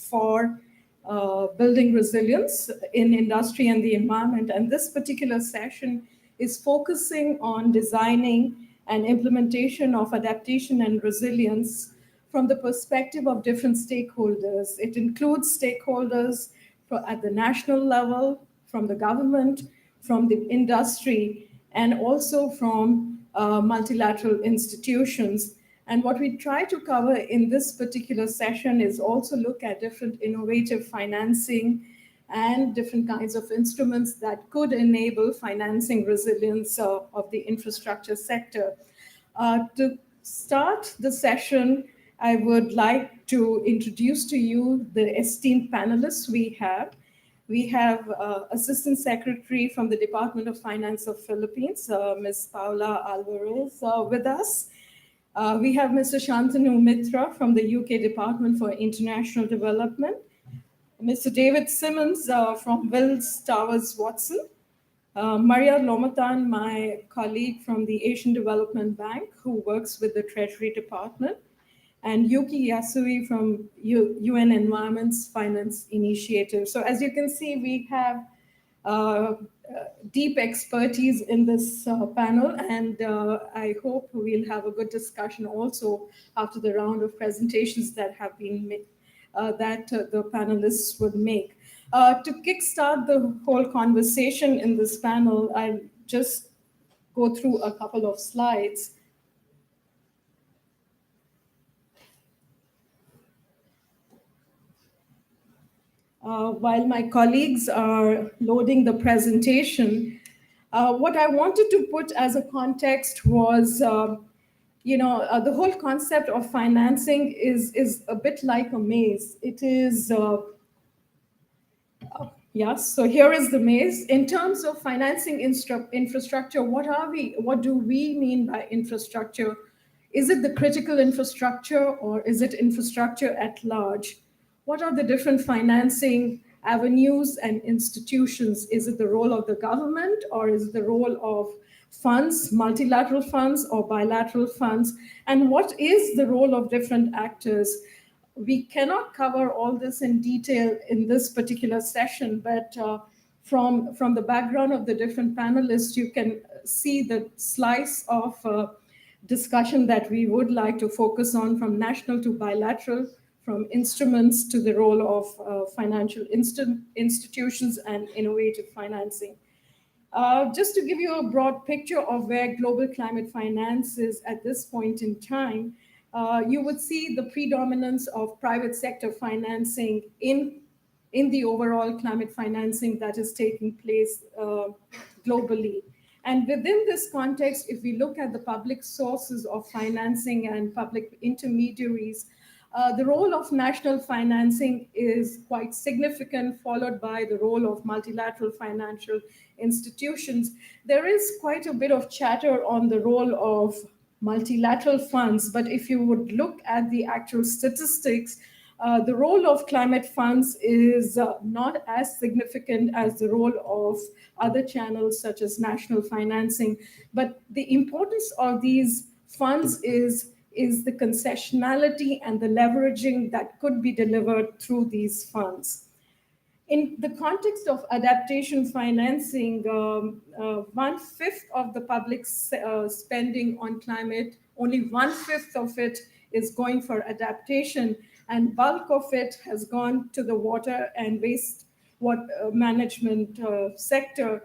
for building resilience in industry and the environment. And this particular session is focusing on designing and implementation of adaptation and resilience from the perspective of different stakeholders. It includes stakeholders at the national level, from the government, from the industry, and also from multilateral institutions. And what we try to cover in this particular session is also look at different innovative financing and different kinds of instruments that could enable financing resilience of the infrastructure sector. To start the session, I would like to introduce to you the esteemed panelists we have. We have Assistant Secretary from the Department of Finance of Philippines, Ms. Paula Alvarez, with us. We have Mr. Shantanu Mitra from the UK Department for International Development, Mr. David Simmons from Wills Towers Watson, Maria Lomatan, my colleague from the Asian Development Bank, who works with the Treasury Department, and Yuki Yasui from UN Environment's Finance Initiative. So as you can see, we have deep expertise in this panel, and I hope we'll have a good discussion also after the round of presentations that have been made, that the panelists would make. To kickstart the whole conversation in this panel, I'll just go through a couple of slides. While my colleagues are loading the presentation, what I wanted to put as a context was, the whole concept of financing is a bit like a maze. It is, yes, so here is the maze. In terms of financing infrastructure, what do we mean by infrastructure? Is it the critical infrastructure, or is it infrastructure at large? What are the different financing avenues and institutions? Is it the role of the government, or is it the role of funds, multilateral funds or bilateral funds? And what is the role of different actors? We cannot cover all this in detail in this particular session, but from the background of the different panelists, you can see the slice of discussion that we would like to focus on, from national to bilateral, from instruments to the role of financial institutions and innovative financing. Just to give you a broad picture of where global climate finance is at this point in time, you would see the predominance of private sector financing in the overall climate financing that is taking place globally. And within this context, if we look at the public sources of financing and public intermediaries, the role of national financing is quite significant, followed by the role of multilateral financial institutions. There is quite a bit of chatter on the role of multilateral funds, but if you would look at the actual statistics, the role of climate funds is not as significant as the role of other channels such as national financing. But the importance of these funds is the concessionality and the leveraging that could be delivered through these funds. In the context of adaptation financing, 1/5 of the public spending on climate, only 1/5 of it is going for adaptation, and bulk of it has gone to the water and waste management sector.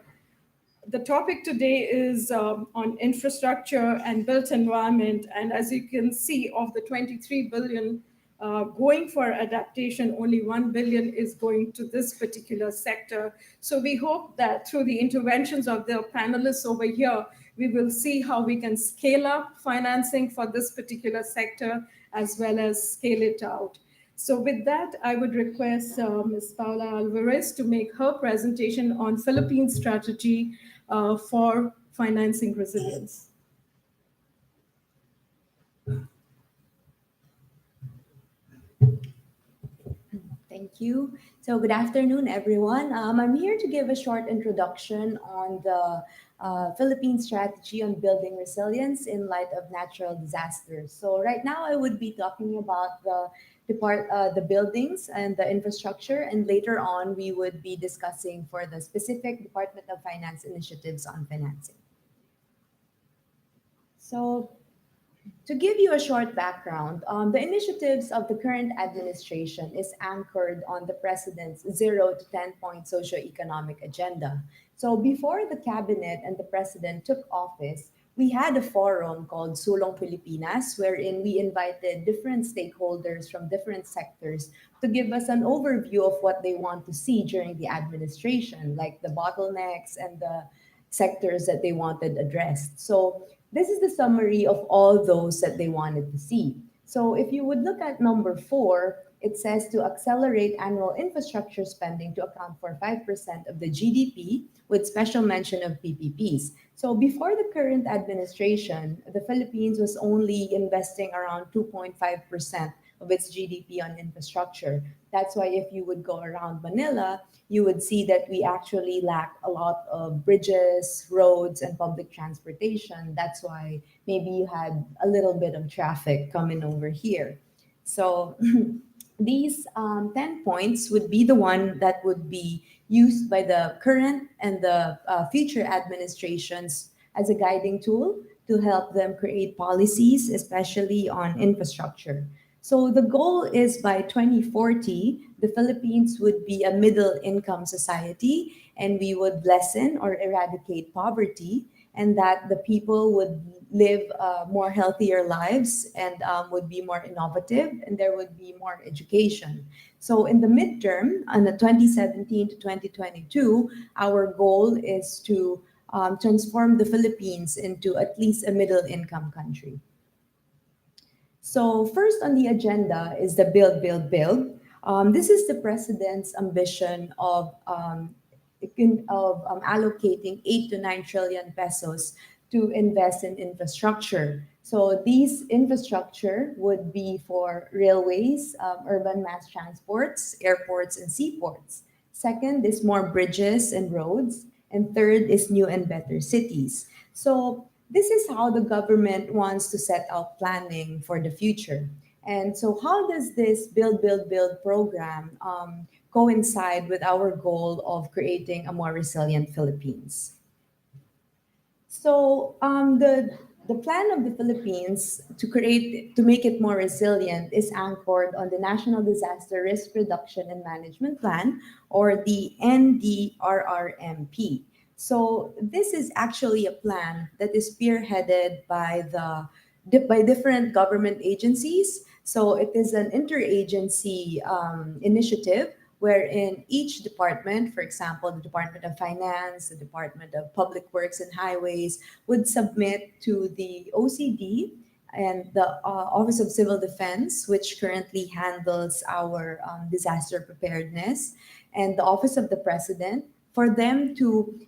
The topic today is on infrastructure and built environment. And as you can see, of the 23 billion going for adaptation, only 1 billion is going to this particular sector. So we hope that through the interventions of the panelists over here, we will see how we can scale up financing for this particular sector as well as scale it out. So with that, I would request Ms. Paula Alvarez to make her presentation on Philippine strategy for financing resilience. Thank you. So good afternoon, everyone. I'm here to give a short introduction on the Philippine strategy on building resilience in light of natural disasters. So right now I would be talking about the the buildings and the infrastructure, and later on we would be discussing for the specific Department of Finance initiatives on financing. So, to give you a short background, the initiatives of the current administration is anchored on the president's 0 to 10 point socioeconomic agenda. So before the cabinet and the president took office, we had a forum called Sulong Pilipinas, wherein we invited different stakeholders from different sectors to give us an overview of what they want to see during the administration, like the bottlenecks and the sectors that they wanted addressed. So this is the summary of all those that they wanted to see. So if you would look at number 4, it says to accelerate annual infrastructure spending to account for 5% of the GDP with special mention of PPPs. So before the current administration, the Philippines was only investing around 2.5% of its GDP on infrastructure. That's why if you would go around Manila, you would see that we actually lack a lot of bridges, roads, and public transportation. That's why maybe you had a little bit of traffic coming over here. So these 10 points would be the one that would be used by the current and the future administrations as a guiding tool to help them create policies, especially on infrastructure. So the goal is by 2040, the Philippines would be a middle income society and we would lessen or eradicate poverty, and that the people would live more healthier lives and would be more innovative, and there would be more education. So in the midterm, on the 2017 to 2022, our goal is to transform the Philippines into at least a middle income country. So first on the agenda is the build, build, build. This is the president's ambition of allocating 8 to 9 trillion pesos to invest in infrastructure. So these infrastructure would be for railways, urban mass transports, airports, and seaports. Second is more bridges and roads. And third is new and better cities. So this is how the government wants to set out planning for the future. And so, how does this build, build, build program coincide with our goal of creating a more resilient Philippines? So the plan of the Philippines to make it more resilient is anchored on the National Disaster Risk Reduction and Management Plan, or the NDRRMP. So this is actually a plan that is spearheaded by different government agencies. So it is an interagency initiative wherein each department, for example, the Department of Finance, the Department of Public Works and Highways, would submit to the OCD and the Office of Civil Defense, which currently handles our disaster preparedness, and the Office of the President, for them to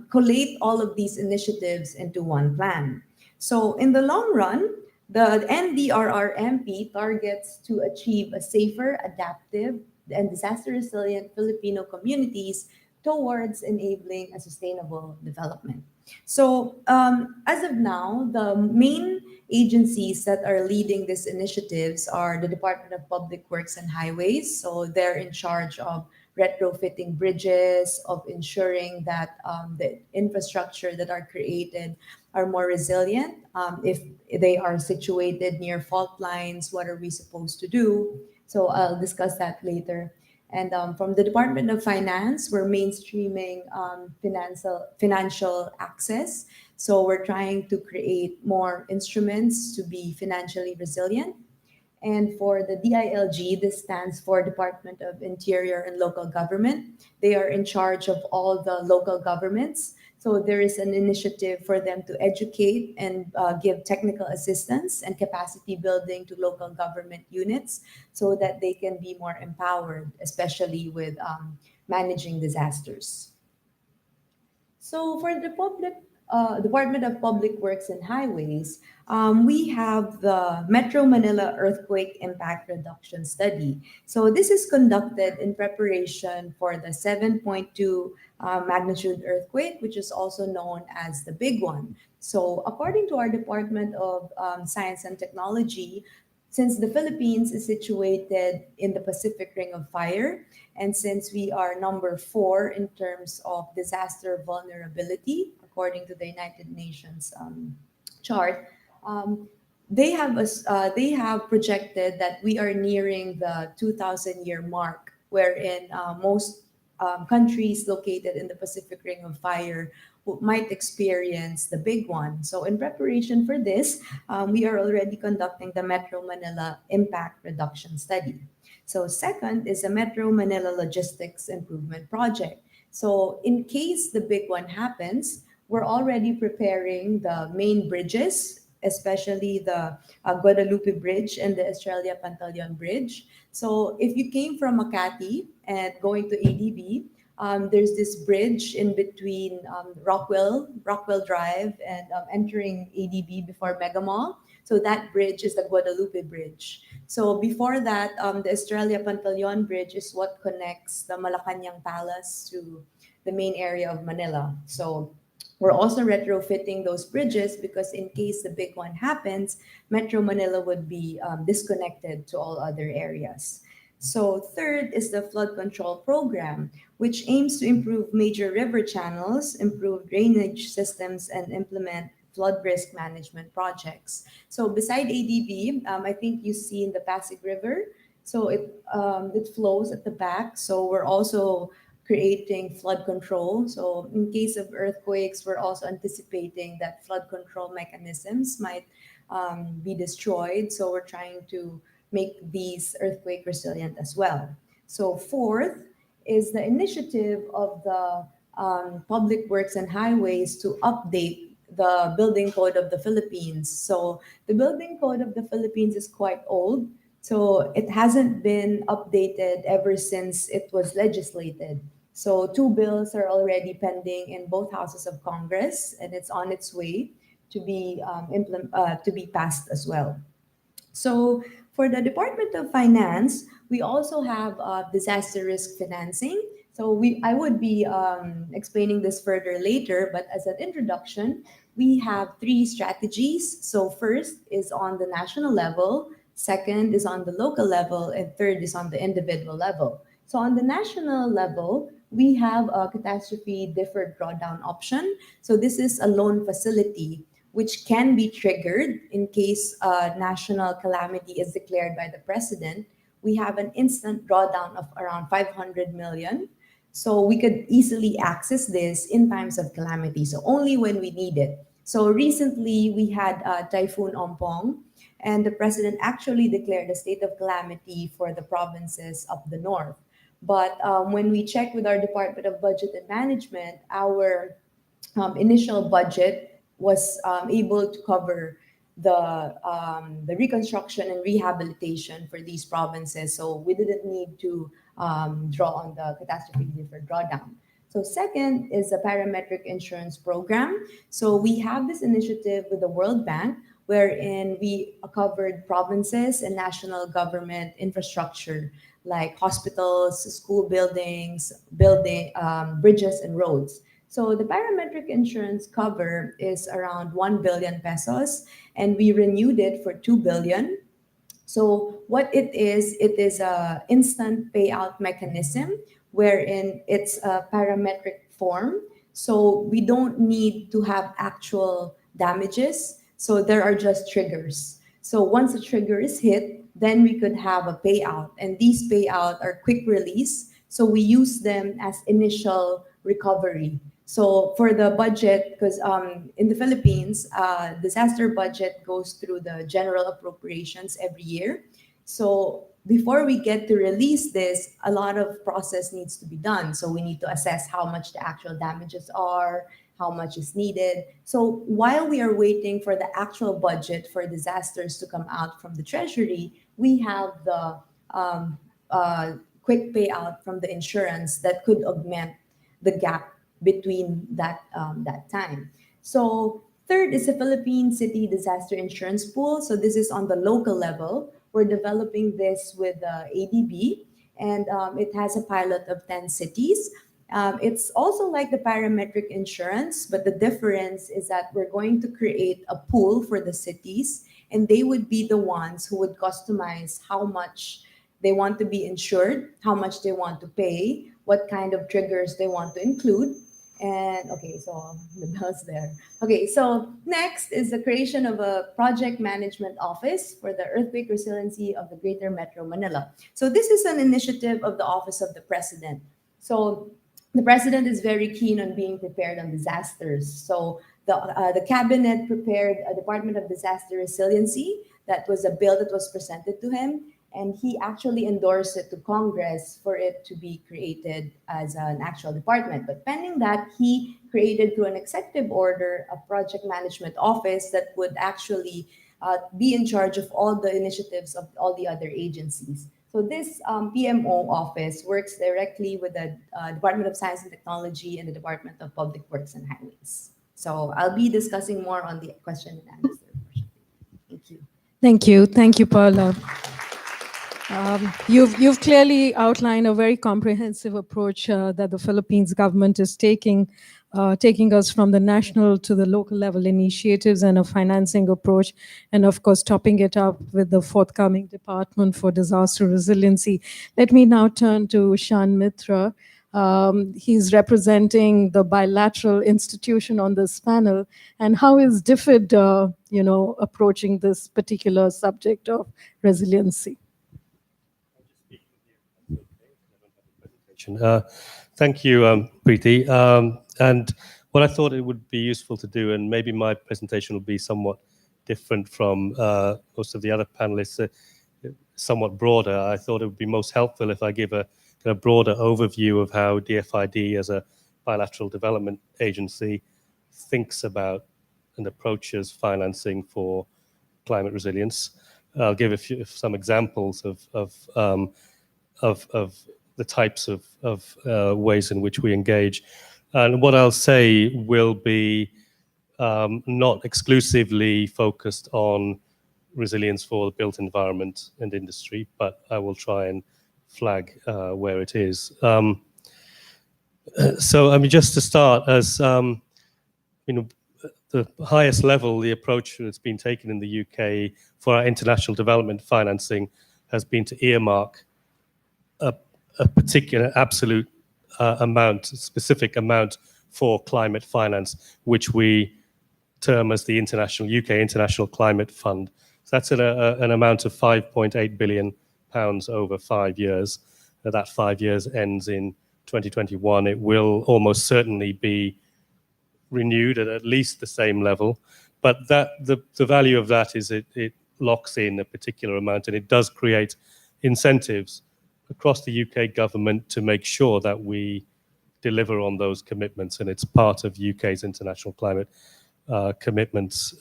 collate all of these initiatives into one plan. So, in the long run, the NDRRMP targets to achieve a safer, adaptive, and disaster resilient Filipino communities towards enabling a sustainable development. So, as of now, the main agencies that are leading these initiatives are the Department of Public Works and Highways. So, they're in charge of retrofitting bridges, of ensuring that the infrastructure that are created are more resilient. If they are situated near fault lines, what are we supposed to do? So I'll discuss that later. And from the Department of Finance, we're mainstreaming financial access. So we're trying to create more instruments to be financially resilient. And for the DILG, this stands for Department of Interior and Local Government. They are in charge of all the local governments. So there is an initiative for them to educate and give technical assistance and capacity building to local government units so that they can be more empowered, especially with managing disasters. So for the Department of Public Works and Highways, we have the Metro Manila Earthquake Impact Reduction Study. So this is conducted in preparation for the 7.2 magnitude earthquake, which is also known as the big one. So according to our Department of Science and Technology, Since the Philippines is situated in the Pacific Ring of Fire, and since we are number four in terms of disaster vulnerability, according to the United Nations chart, um, they have projected that we are nearing the 2,000 year mark, wherein most countries located in the Pacific Ring of Fire might experience the big one. So, in preparation for this, we are already conducting the Metro Manila Impact Reduction Study. So, second is the Metro Manila Logistics Improvement Project. So, in case the big one happens, we're already preparing the main bridges, especially the Guadalupe Bridge and the Estrella Pantaleon Bridge. So if you came from Makati and going to ADB, there's this bridge in between Rockwell Drive, and entering ADB before Mega Mall. So that bridge is the Guadalupe Bridge. So before that, the Estrella Pantaleon Bridge is what connects the Malacanang Palace to the main area of Manila. So we're also retrofitting those bridges because in case the big one happens, Metro Manila would be disconnected to all other areas. So, third is the flood control program, which aims to improve major river channels, improve drainage systems, and implement flood risk management projects. So, beside ADB, I think you see in the Pasig River. So it flows at the back. So we're also creating flood control. So in case of earthquakes, we're also anticipating that flood control mechanisms might be destroyed. So we're trying to make these earthquake resilient as well. So fourth is the initiative of the Public Works and Highways to update the building code of the Philippines. So the building code of the Philippines is quite old. So it hasn't been updated ever since it was legislated. So two bills are already pending in both houses of Congress, and it's on its way to be passed as well. So for the Department of Finance, we also have disaster risk financing. So I would be explaining this further later, but as an introduction, we have three strategies. So first is on the national level, second is on the local level, and third is on the individual level. So on the national level, we have a catastrophe deferred drawdown option. So this is a loan facility which can be triggered in case a national calamity is declared by the president. We have an instant drawdown of around 500 million. So we could easily access this in times of calamity. So only when we need it. So recently we had Typhoon Ompong, and the president actually declared a state of calamity for the provinces of the north. But when we check with our Department of Budget and Management, our initial budget was able to cover the reconstruction and rehabilitation for these provinces. So we didn't need to draw on the catastrophe deferred drawdown. So second is the parametric insurance program. So we have this initiative with the World Bank wherein we covered provinces and national government infrastructure like hospitals, school buildings, bridges and roads. So the parametric insurance cover is around 1 billion pesos, and we renewed it for 2 billion. So what it is a instant payout mechanism wherein it's a parametric form. So we don't need to have actual damages. So there are just triggers. So once a trigger is hit, then we could have a payout. And these payout are quick release. So we use them as initial recovery. So for the budget, because in the Philippines, disaster budget goes through the general appropriations every year. So before we get to release this, a lot of process needs to be done. So we need to assess how much the actual damages are, how much is needed. So while we are waiting for the actual budget for disasters to come out from the Treasury, we have the um, quick payout from the insurance that could augment the gap between that time. So third is the Philippine City Disaster Insurance Pool. So this is on the local level. We're developing this with ADB, and it has a pilot of 10 cities. It's also like the parametric insurance, but the difference is that we're going to create a pool for the cities, and they would be the ones who would customize how much they want to be insured, how much they want to pay, what kind of triggers they want to include. And okay, so the bell's there. Okay, so next is the creation of a project management office for the earthquake resiliency of the Greater Metro Manila. So this is an initiative of the Office of the President. So the president is very keen on being prepared on disasters. So the cabinet prepared a Department of Disaster Resiliency. That was a bill that was presented to him, and he actually endorsed it to Congress for it to be created as an actual department. But pending that, he created through an executive order a project management office that would actually be in charge of all the initiatives of all the other agencies. So this PMO office works directly with the Department of Science and Technology and the Department of Public Works and Highways. So I'll be discussing more on the question and answer portion. Thank you. Thank you. Thank you, Paula. You've clearly outlined a very comprehensive approach that the Philippines government is taking us from the national to the local level initiatives and a financing approach, and of course topping it up with the forthcoming Department for Disaster Resiliency. Let me now turn to Shan Mitra. He's representing the bilateral institution on this panel, and how is DFID, approaching this particular subject of resiliency? Thank you, Preeti. And what I thought it would be useful to do, and maybe my presentation will be somewhat different from most of the other panelists, somewhat broader. I thought it would be most helpful if I give a kind of broader overview of how DFID as a bilateral development agency thinks about and approaches financing for climate resilience. I'll give some examples of the types of ways in which we engage. And what I'll say will be not exclusively focused on resilience for the built environment and industry, but I will try and flag where it is. So I mean, just to start, as the highest level, the approach that's been taken in the UK for our international development financing has been to earmark a particular absolute specific amount for climate finance, which we term as the UK International Climate Fund. So that's an amount of £5.8 billion over 5 years. That 5 years ends in 2021. It will almost certainly be renewed at least the same level. But the value of that is it locks in a particular amount, and it does create incentives across the UK government to make sure that we deliver on those commitments, and it's part of UK's international climate commitments.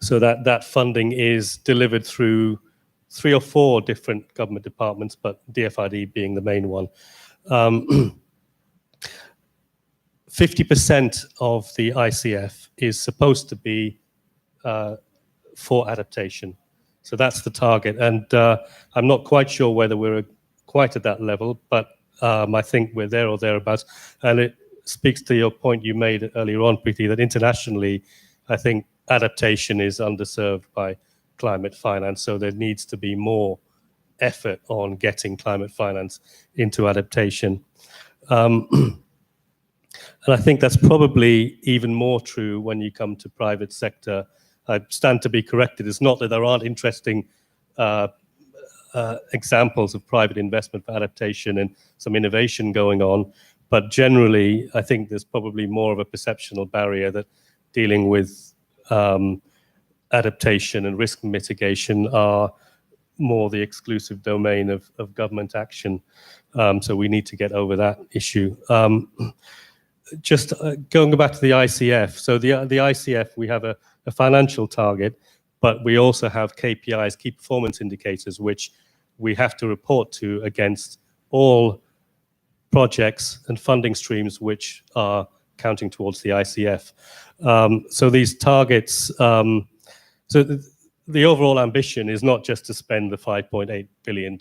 So that funding is delivered through 3 or 4 different government departments, but DFID being the main one. 50% of the ICF is supposed to be for adaptation. So that's the target. And I'm not quite sure whether we're quite at that level, but I think we're there or thereabouts. And it speaks to your point you made earlier on, Preeti, that internationally, I think adaptation is underserved by climate finance. So there needs to be more effort on getting climate finance into adaptation. And I think that's probably even more true when you come to private sector. I stand to be corrected. It's not that there aren't interesting examples of private investment for adaptation and some innovation going on, but generally, I think there's probably more of a perceptual barrier that dealing with adaptation and risk mitigation are more the exclusive domain of government action. So we need to get over that issue. Just going back to the ICF. So the ICF, we have a financial target, but we also have KPIs, key performance indicators, which we have to report to against all projects and funding streams which are counting towards the ICF. So these targets, so the overall ambition is not just to spend the £5.8 billion,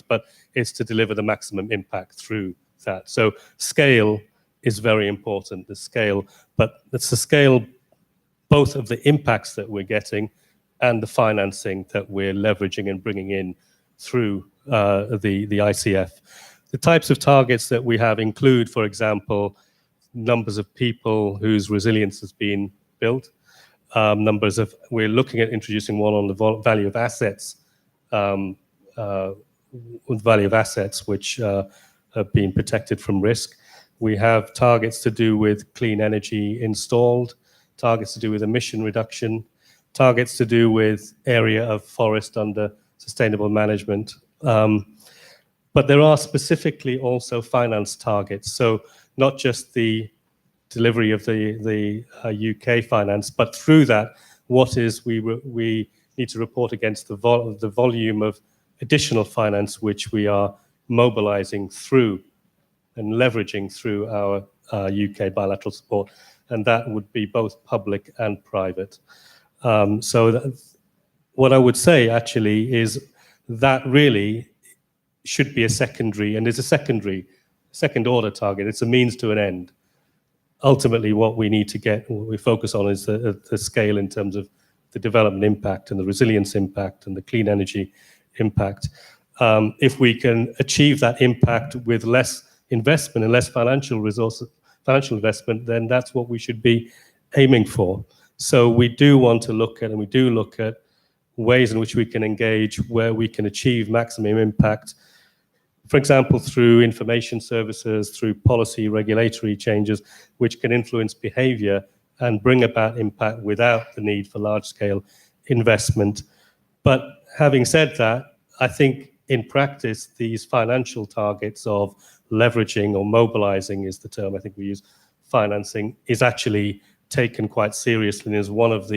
but it's to deliver the maximum impact through that. So scale is very important, the scale, but it's the scale both of the impacts that we're getting and the financing that we're leveraging and bringing in through the ICF. The types of targets that we have include, for example, numbers of people whose resilience has been built, we're looking at introducing one on the value of assets, which have been protected from risk. We have targets to do with clean energy installed, targets to do with emission reduction, targets to do with area of forest under sustainable management. But there are specifically also finance targets. So not just the delivery of the UK finance, but through that, we need to report against the volume of additional finance which we are mobilizing through and leveraging through our UK bilateral support, and that would be both public and private. What I would say actually is that really should be a secondary, and is a second order target. It's a means to an end. Ultimately, what we need to get, what we focus on is the scale in terms of the development impact and the resilience impact and the clean energy impact. If we can achieve that impact with less investment and less financial investment, then that's what we should be aiming for. So we do want to look at, and we do look at ways in which we can engage where we can achieve maximum impact. For example, through information services, through policy regulatory changes, which can influence behavior and bring about impact without the need for large-scale investment. But having said that, I think in practice, these financial targets of leveraging or mobilizing is the term I think we use, financing, is actually taken quite seriously, and is one of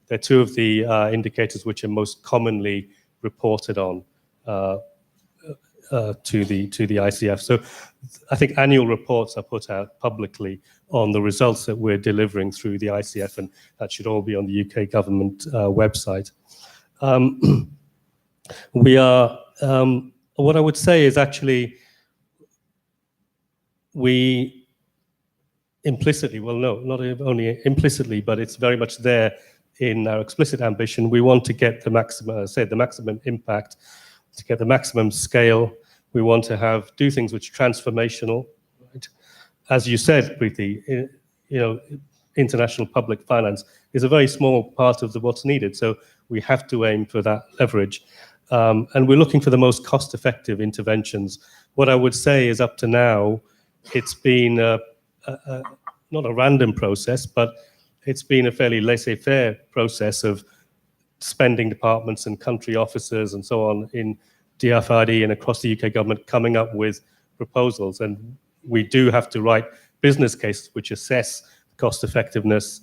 they're two of the indicators which are most commonly reported on to the ICF. So I think annual reports are put out publicly on the results that we're delivering through the ICF, and that should all be on the UK government website. We are, what I would say is actually we implicitly, well, no, not only implicitly, but it's very much there in our explicit ambition. We want to get the maximum, the maximum impact, to get the maximum scale. We want to do things which are transformational. Right? As you said, Preeti, international public finance is a very small part of what's needed. So we have to aim for that leverage. And we're looking for the most cost-effective interventions. What I would say is up to now, it's been not a random process, but it's been a fairly laissez-faire process of spending departments and country officers and so on in DFID and across the UK government coming up with proposals. And we do have to write business cases which assess cost effectiveness,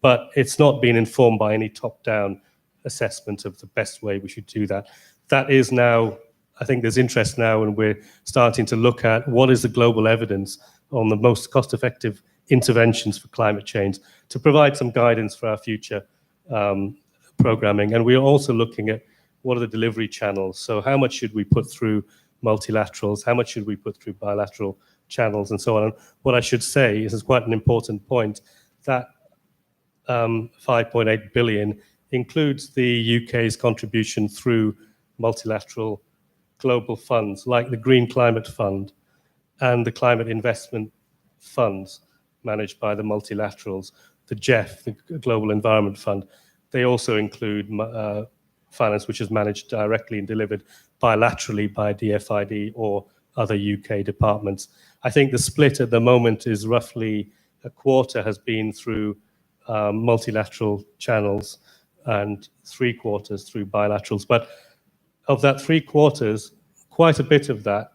but it's not been informed by any top-down assessment of the best way we should do that. That is now, I think there's interest now, and we're starting to look at what is the global evidence on the most cost-effective interventions for climate change to provide some guidance for our future programming. And we're also looking at what are the delivery channels. So how much should we put through multilaterals? How much should we put through bilateral channels and so on? And what I should say is quite an important point, that 5.8 billion includes the UK's contribution through multilateral global funds like the Green Climate Fund and the Climate Investment Funds managed by the multilaterals, the GEF, the Global Environment Fund. They also include finance which is managed directly and delivered bilaterally by DFID or other UK departments. I think the split at the moment is roughly a quarter has been through multilateral channels and 3/4 through bilaterals. But of that 3/4, quite a bit of that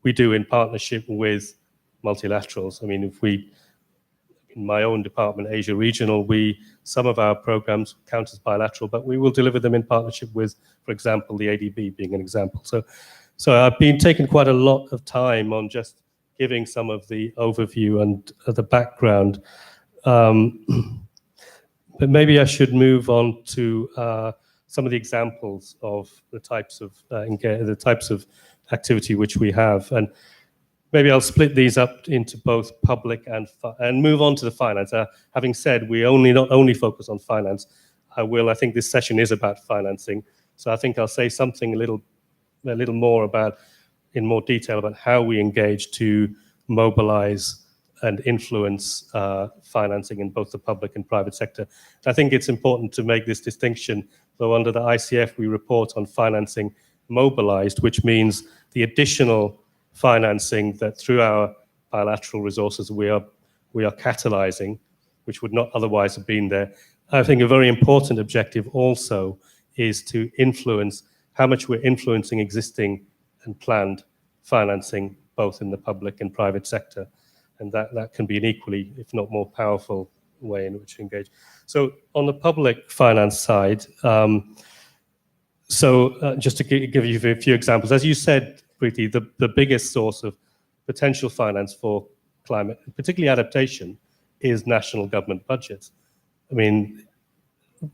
we do in partnership with multilaterals. I mean, in my own department, Asia Regional, some of our programs count as bilateral, but we will deliver them in partnership with, for example, the ADB being an example. So I've been taking quite a lot of time on just giving some of the overview and the background. But maybe I should move on to some of the examples of the types of activity which we have. And maybe I'll split these up into both public and move on to the finance. Having said we not only focus on finance, I think this session is about financing. So I think I'll say something a little more about, in more detail, about how we engage to mobilize and influence financing in both the public and private sector. I think it's important to make this distinction, though under the ICF we report on financing mobilized, which means the additional financing that through our bilateral resources we are catalyzing, which would not otherwise have been there. I think a very important objective also is to influence how much we're influencing existing and planned financing, both in the public and private sector. And that can be an equally, if not more powerful way in which to engage. So on the public finance side, just to give you a few examples, as you said, Preeti, the biggest source of potential finance for climate, particularly adaptation, is national government budgets. I mean,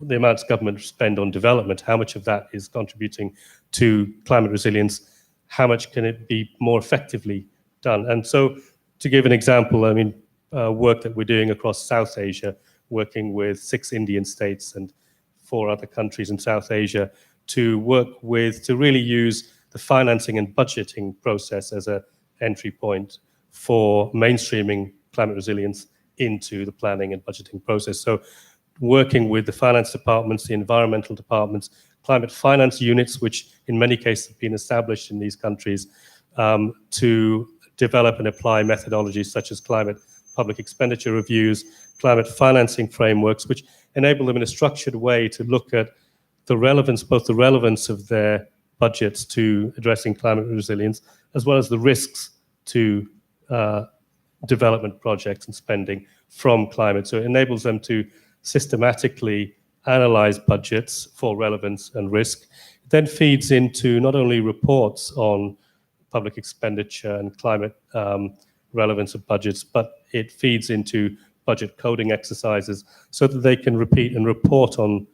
the amounts government spend on development, how much of that is contributing to climate resilience, how much can it be more effectively done? And so to give an example, I mean, work that we're doing across South Asia, working with 6 Indian states and 4 other countries in South Asia to really use the financing and budgeting process as an entry point for mainstreaming climate resilience into the planning and budgeting process. So working with the finance departments, the environmental departments, climate finance units, which in many cases have been established in these countries, to develop and apply methodologies such as climate public expenditure reviews, climate financing frameworks, which enable them in a structured way to look at the relevance, both the relevance of their budgets to addressing climate resilience, as well as the risks to development projects and spending from climate. So it enables them to systematically analyze budgets for relevance and risk. It then feeds into not only reports on public expenditure and climate relevance of budgets, but it feeds into budget coding exercises so that they can repeat and report on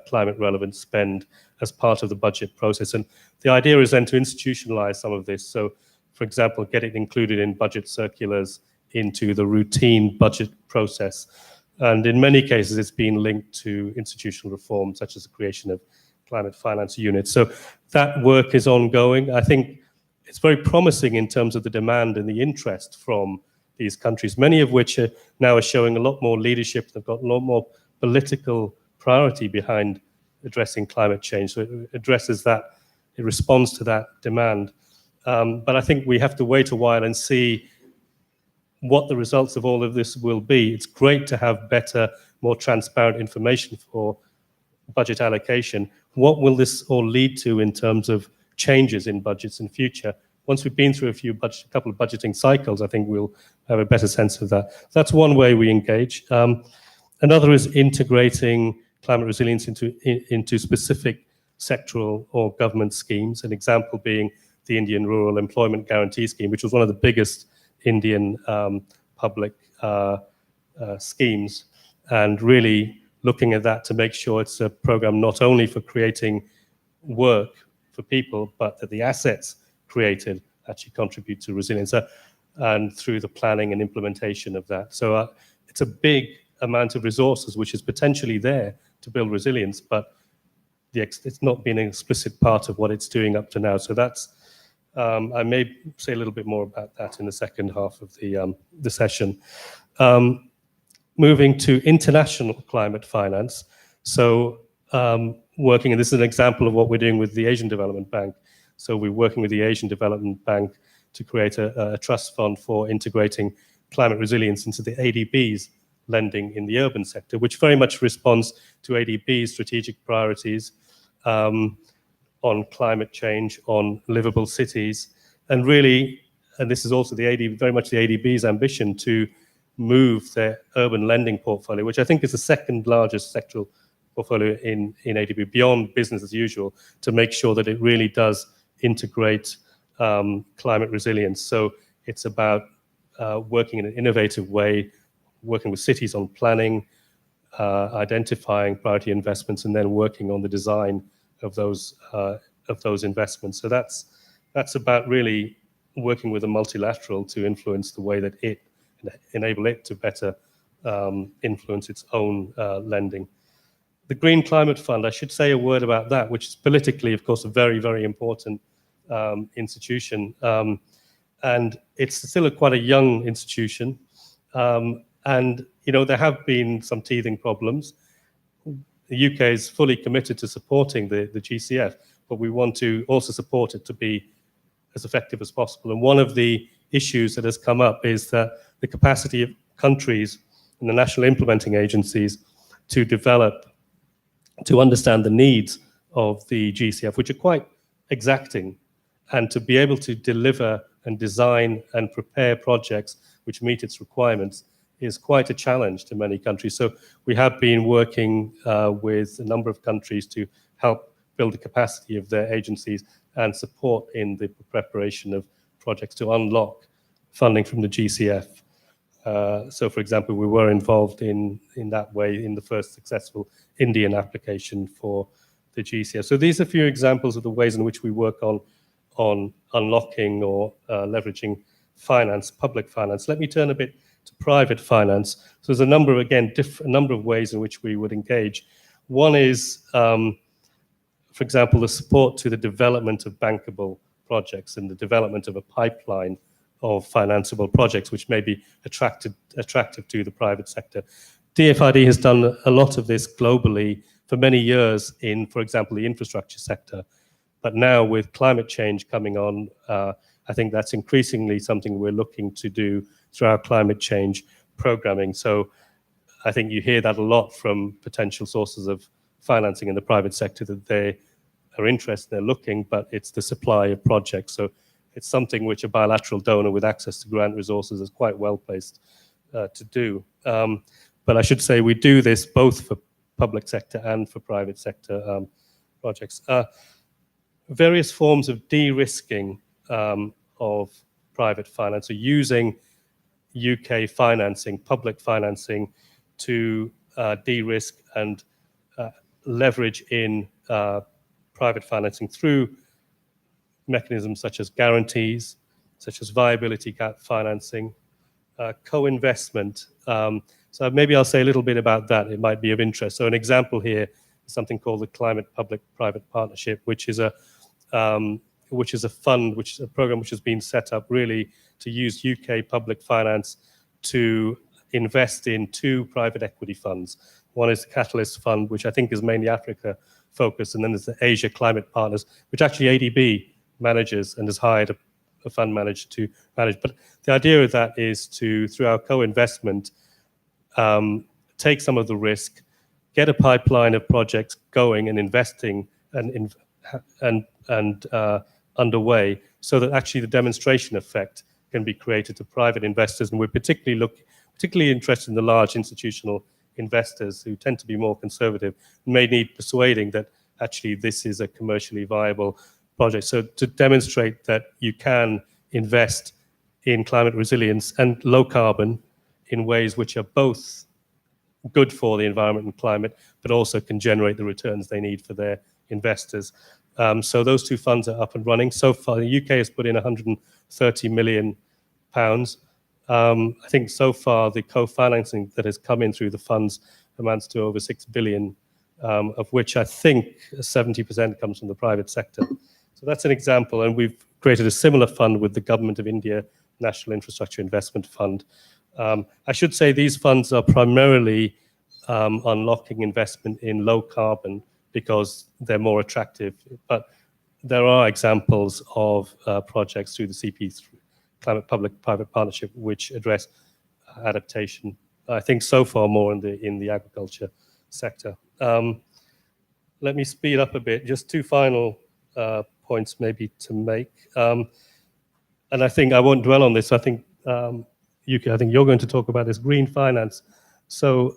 climate relevant spend as part of the budget process. And the idea is then to institutionalize some of this. So, for example, get it included in budget circulars into the routine budget process. And in many cases, it's been linked to institutional reform, such as the creation of climate finance units. So that work is ongoing. I think it's very promising in terms of the demand and the interest from these countries, many of which are now showing a lot more leadership. They've got a lot more political priority behind addressing climate change. So it addresses that, it responds to that demand. But I think we have to wait a while and see what the results of all of this will be. It's great to have better, more transparent information for budget allocation. What will this all lead to in terms of changes in budgets in future? Once we've been through a couple of budgeting cycles, I think we'll have a better sense of that. That's one way we engage. Another is integrating climate resilience into specific sectoral or government schemes. An example being the Indian Rural Employment Guarantee Scheme, which was one of the biggest Indian public schemes, and really looking at that to make sure it's a program not only for creating work for people, but that the assets created actually contribute to resilience, and through the planning and implementation of that. So it's a big amount of resources which is potentially there to build resilience, but it's not been an explicit part of what it's doing up to now. So that's I may say a little bit more about that in the second half of the session. Moving to international climate finance. So working, and this is an example of what we're doing with the Asian Development Bank. So we're working with the Asian Development Bank to create a trust fund for integrating climate resilience into the ADB's lending in the urban sector, which very much responds to ADB's strategic priorities on climate change, on livable cities, and really, and this is also very much the ADB's ambition to move their urban lending portfolio, which I think is the second largest sectoral portfolio in ADB, beyond business as usual, to make sure that it really does integrate climate resilience. So it's about working in an innovative way, working with cities on planning, identifying priority investments, and then working on the design of those investments. So that's about really working with a multilateral to influence the way that enable it to better influence its own lending. The Green Climate Fund, I should say a word about that, which is politically, of course, a very, very important institution. And it's still quite a young institution. And, there have been some teething problems. The UK is fully committed to supporting the GCF, but we want to also support it to be as effective as possible. And one of the issues that has come up is that the capacity of countries and the national implementing agencies to understand the needs of the GCF, which are quite exacting, and to be able to deliver and design and prepare projects which meet its requirements is quite a challenge to many countries. So we have been working with a number of countries to help build the capacity of their agencies and support in the preparation of projects to unlock funding from the GCF. So, for example, we were involved in that way in the first successful Indian application for the GCF. So these are a few examples of the ways in which we work on unlocking or leveraging finance, public finance. Let me turn a bit to private finance. So there's a number of, again, a number of ways in which we would engage. One is, for example, the support to the development of bankable projects and the development of a pipeline of financeable projects, which may be attractive to the private sector. DFID has done a lot of this globally for many years in, for example, the infrastructure sector. But now with climate change coming on, I think that's increasingly something we're looking to do through our climate change programming. So I think you hear that a lot from potential sources of financing in the private sector, that they are interested, they're looking, but it's the supply of projects. So it's something which a bilateral donor with access to grant resources is quite well placed to do. But I should say we do this both for public sector and for private sector projects. Various forms of de-risking of private finance, so using UK financing, public financing, to de-risk and leverage in private financing through mechanisms such as guarantees, such as viability gap financing, co-investment. So maybe I'll say a little bit about that. It might be of interest. So an example here is something called the Climate Public-Private Partnership, which is a fund, which is a program which has been set up really to use UK public finance to invest in two private equity funds. One is the Catalyst Fund, which I think is mainly Africa focused, and then there's the Asia Climate Partners, which actually ADB manages and has hired a fund manager to manage. But the idea of that is to, through our co-investment, take some of the risk, get a pipeline of projects going and investing and underway, so that actually the demonstration effect can be created to private investors. And we're particularly interested in the large institutional investors who tend to be more conservative, may need persuading that actually this is a commercially viable project. So to demonstrate that you can invest in climate resilience and low carbon in ways which are both good for the environment and climate, but also can generate the returns they need for their investors. So those two funds are up and running. So far, the UK has put in £130 million. I think so far the co-financing that has come in through the funds amounts to over 6 billion, of which I think 70% comes from the private sector. So that's an example, and we've created a similar fund with the Government of India National Infrastructure Investment Fund. I should say these funds are primarily unlocking investment in low carbon because they're more attractive, but there are examples of projects through the CP3 Climate Public-Private Partnership which address adaptation. I think so far more in the agriculture sector. Let me speed up a bit. Just two final points maybe to make, and I think I won't dwell on this. I think I think you're going to talk about this green finance. So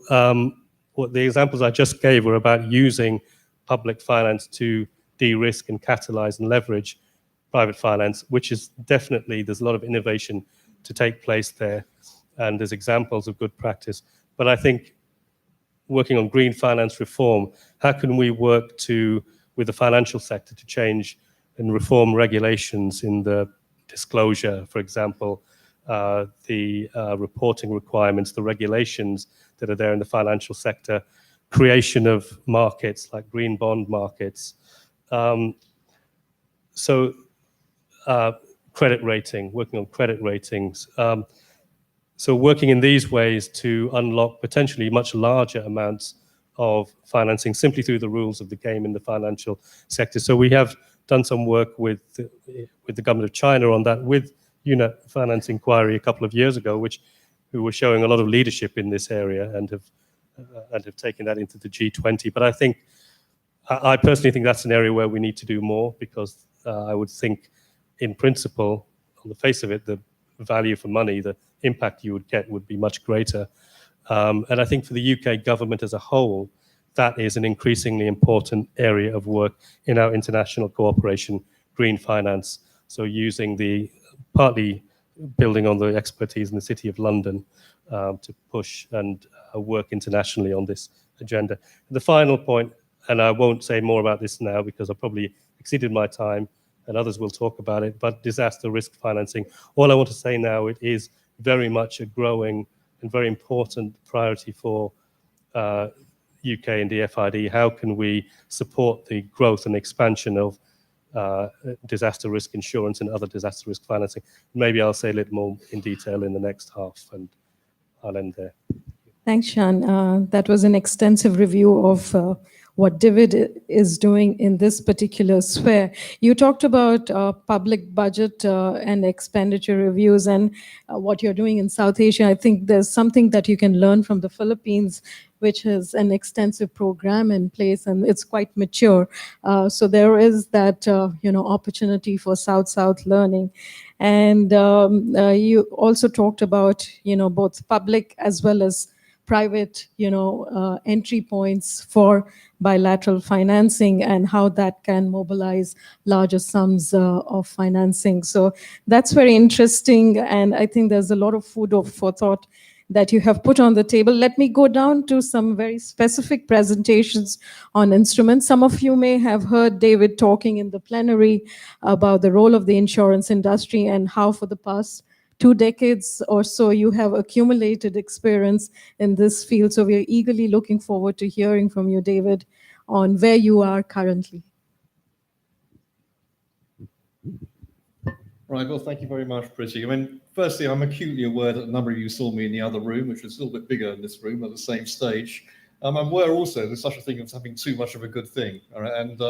what the examples I just gave were about using public finance to de-risk and catalyze and leverage private finance, which is definitely, there's a lot of innovation to take place there, and there's examples of good practice. But I think working on green finance reform, how can we work with the financial sector to change and reform regulations in the disclosure, for example, the reporting requirements, the regulations that are there in the financial sector, creation of markets like green bond markets. So credit rating, working on credit ratings. So working in these ways to unlock potentially much larger amounts of financing simply through the rules of the game in the financial sector. So we have done some work with the government of China on that, with UNEP Finance Inquiry a couple of years ago, who were showing a lot of leadership in this area and have taken that into the G20. But I personally think that's an area where we need to do more, because I would think, in principle, on the face of it, the value for money, the impact you would get would be much greater. And I think for the UK government as a whole, that is an increasingly important area of work in our international cooperation, green finance. So partly building on the expertise in the City of London to push and work internationally on this agenda. The final point, and I won't say more about this now because I've probably exceeded my time and others will talk about it, but disaster risk financing. All I want to say now, it is very much a growing and very important priority for UK and DFID. How can we support the growth and expansion of disaster risk insurance and other disaster risk financing? Maybe I'll say a little more in detail in the next half, and I'll end there. Thanks, Shan. That was an extensive review of what David is doing in this particular sphere. You talked about public budget and expenditure reviews and what you're doing in South Asia. I think there's something that you can learn from the Philippines, which has an extensive program in place and it's quite mature. So there is that opportunity for South-South learning. And you also talked about both public as well as private entry points for bilateral financing and how that can mobilize larger sums of financing. So that's very interesting, and I think there's a lot of food for thought that you have put on the table. Let me go down to some very specific presentations on instruments. Some of you may have heard David talking in the plenary about the role of the insurance industry and how for the past 2 decades or so you have accumulated experience in this field. So we're eagerly looking forward to hearing from you, David, on where you are currently. Right, well, thank you very much, Priti. I mean, firstly, I'm acutely aware that a number of you saw me in the other room, which was a little bit bigger in this room at the same stage. I'm aware also there's such a thing as having too much of a good thing. All right? And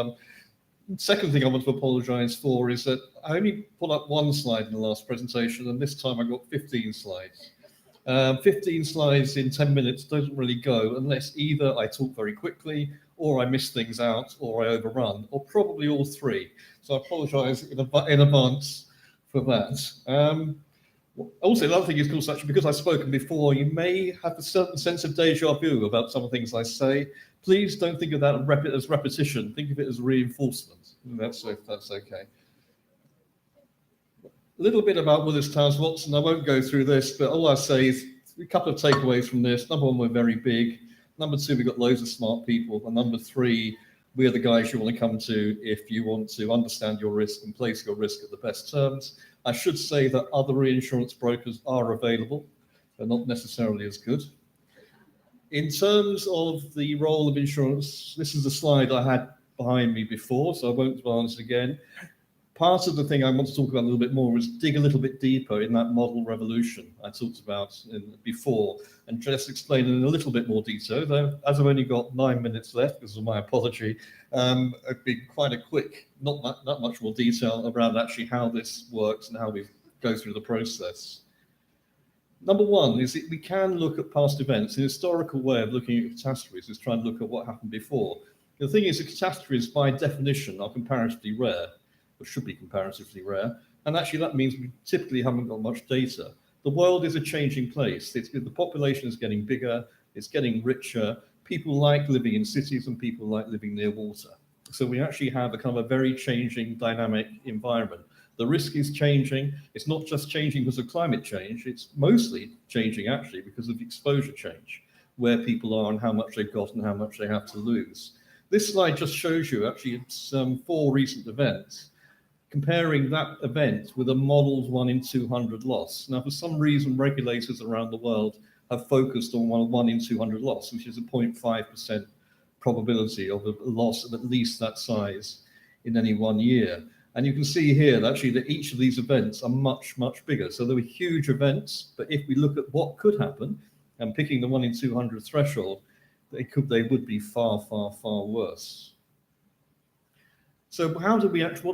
second thing I want to apologize for is that I only put up one slide in the last presentation, and this time I got 15 slides. 15 slides in 10 minutes doesn't really go unless either I talk very quickly, or I miss things out, or I overrun, or probably all three. So I apologize in advance for that. Also, another thing is, of course, actually, because I've spoken before, you may have a certain sense of deja vu about some of the things I say. Please don't think of that as repetition. Think of it as reinforcement. That's okay. A little bit about Willis Towers Watson. I won't go through this, but all I'll say is a couple of takeaways from this. Number one, we're very big. Number two, we've got loads of smart people. And number three, we are the guys you want to come to if you want to understand your risk and place your risk at the best terms. I should say that other reinsurance brokers are available. They're not necessarily as good. In terms of the role of insurance, this is a slide I had behind me before, so I won't advance it again. Part of the thing I want to talk about a little bit more is dig a little bit deeper in that model revolution I talked about before, and just explain in a little bit more detail. Though, as I've only got 9 minutes left, this is my apology, it'd be quite a quick, not that much more detail around actually how this works and how we go through the process. Number one is that we can look at past events. An historical way of looking at catastrophes is trying to look at what happened before. The thing is that catastrophes, by definition, are comparatively rare, or should be comparatively rare, and actually that means we typically haven't got much data. The world is a changing place. The population is getting bigger, it's getting richer, people like living in cities and people like living near water. So we actually have a kind of a very changing dynamic environment. The risk is changing. It's not just changing because of climate change, it's mostly changing actually because of exposure change, where people are and how much they've got and how much they have to lose. This slide just shows you actually some 4 recent events. comparing that event with a modeled 1 in 200 loss. Now, for some reason, regulators around the world have focused on 1 in 200 loss, which is a 0.5% probability of a loss of at least that size in any 1 year. And you can see here that actually that each of these events are much, much bigger. So there were huge events, but if we look at what could happen, and picking the 1 in 200 threshold, they would be far, far, far worse. So what do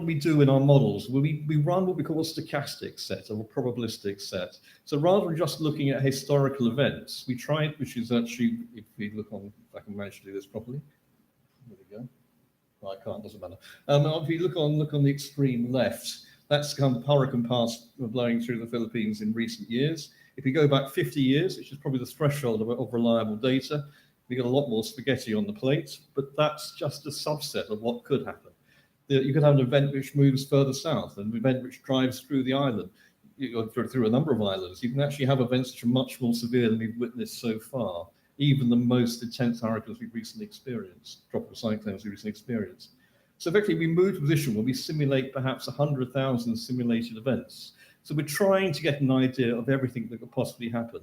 we do in our models? Well, we run what we call a stochastic set or a probabilistic set. So rather than just looking at historical events, we try, which is actually, if we look on, if I can manage to do this properly, there we go. No, I can't, doesn't matter. If you look on the extreme left, that's kind of hurricane paths blowing through the Philippines in recent years. If you go back 50 years, which is probably the threshold of reliable data, we got a lot more spaghetti on the plate, but that's just a subset of what could happen. You could have an event which moves further south, an event which drives through the island, through a number of islands. You can actually have events which are much more severe than we've witnessed so far, even the most intense hurricanes we've recently experienced, tropical cyclones we've recently experienced. So effectively, we move to a position where we simulate perhaps 100,000 simulated events. So we're trying to get an idea of everything that could possibly happen.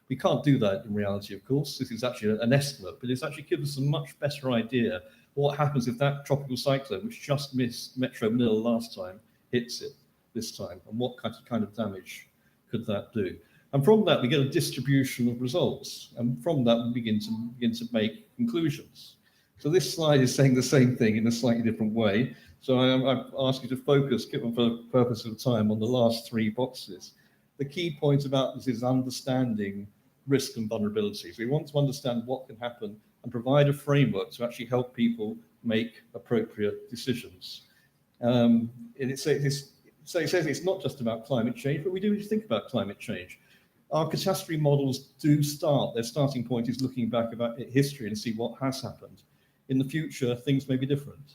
We can't do that in reality, of course. This is actually an estimate, but it's actually gives us a much better idea what happens if that tropical cyclone, which just missed Metro Manila last time, hits it this time, and what kind of damage could that do? And from that, we get a distribution of results, and from that, we begin to make conclusions. So this slide is saying the same thing in a slightly different way. So I ask you to focus, given for the purpose of time, on the last 3 boxes. The key point about this is understanding risk and vulnerabilities. We want to understand what can happen and provide a framework to actually help people make appropriate decisions. It says it's not just about climate change, but we do need to think about climate change. Our catastrophe models do start, their starting point is looking back about history and see what has happened. In the future, things may be different.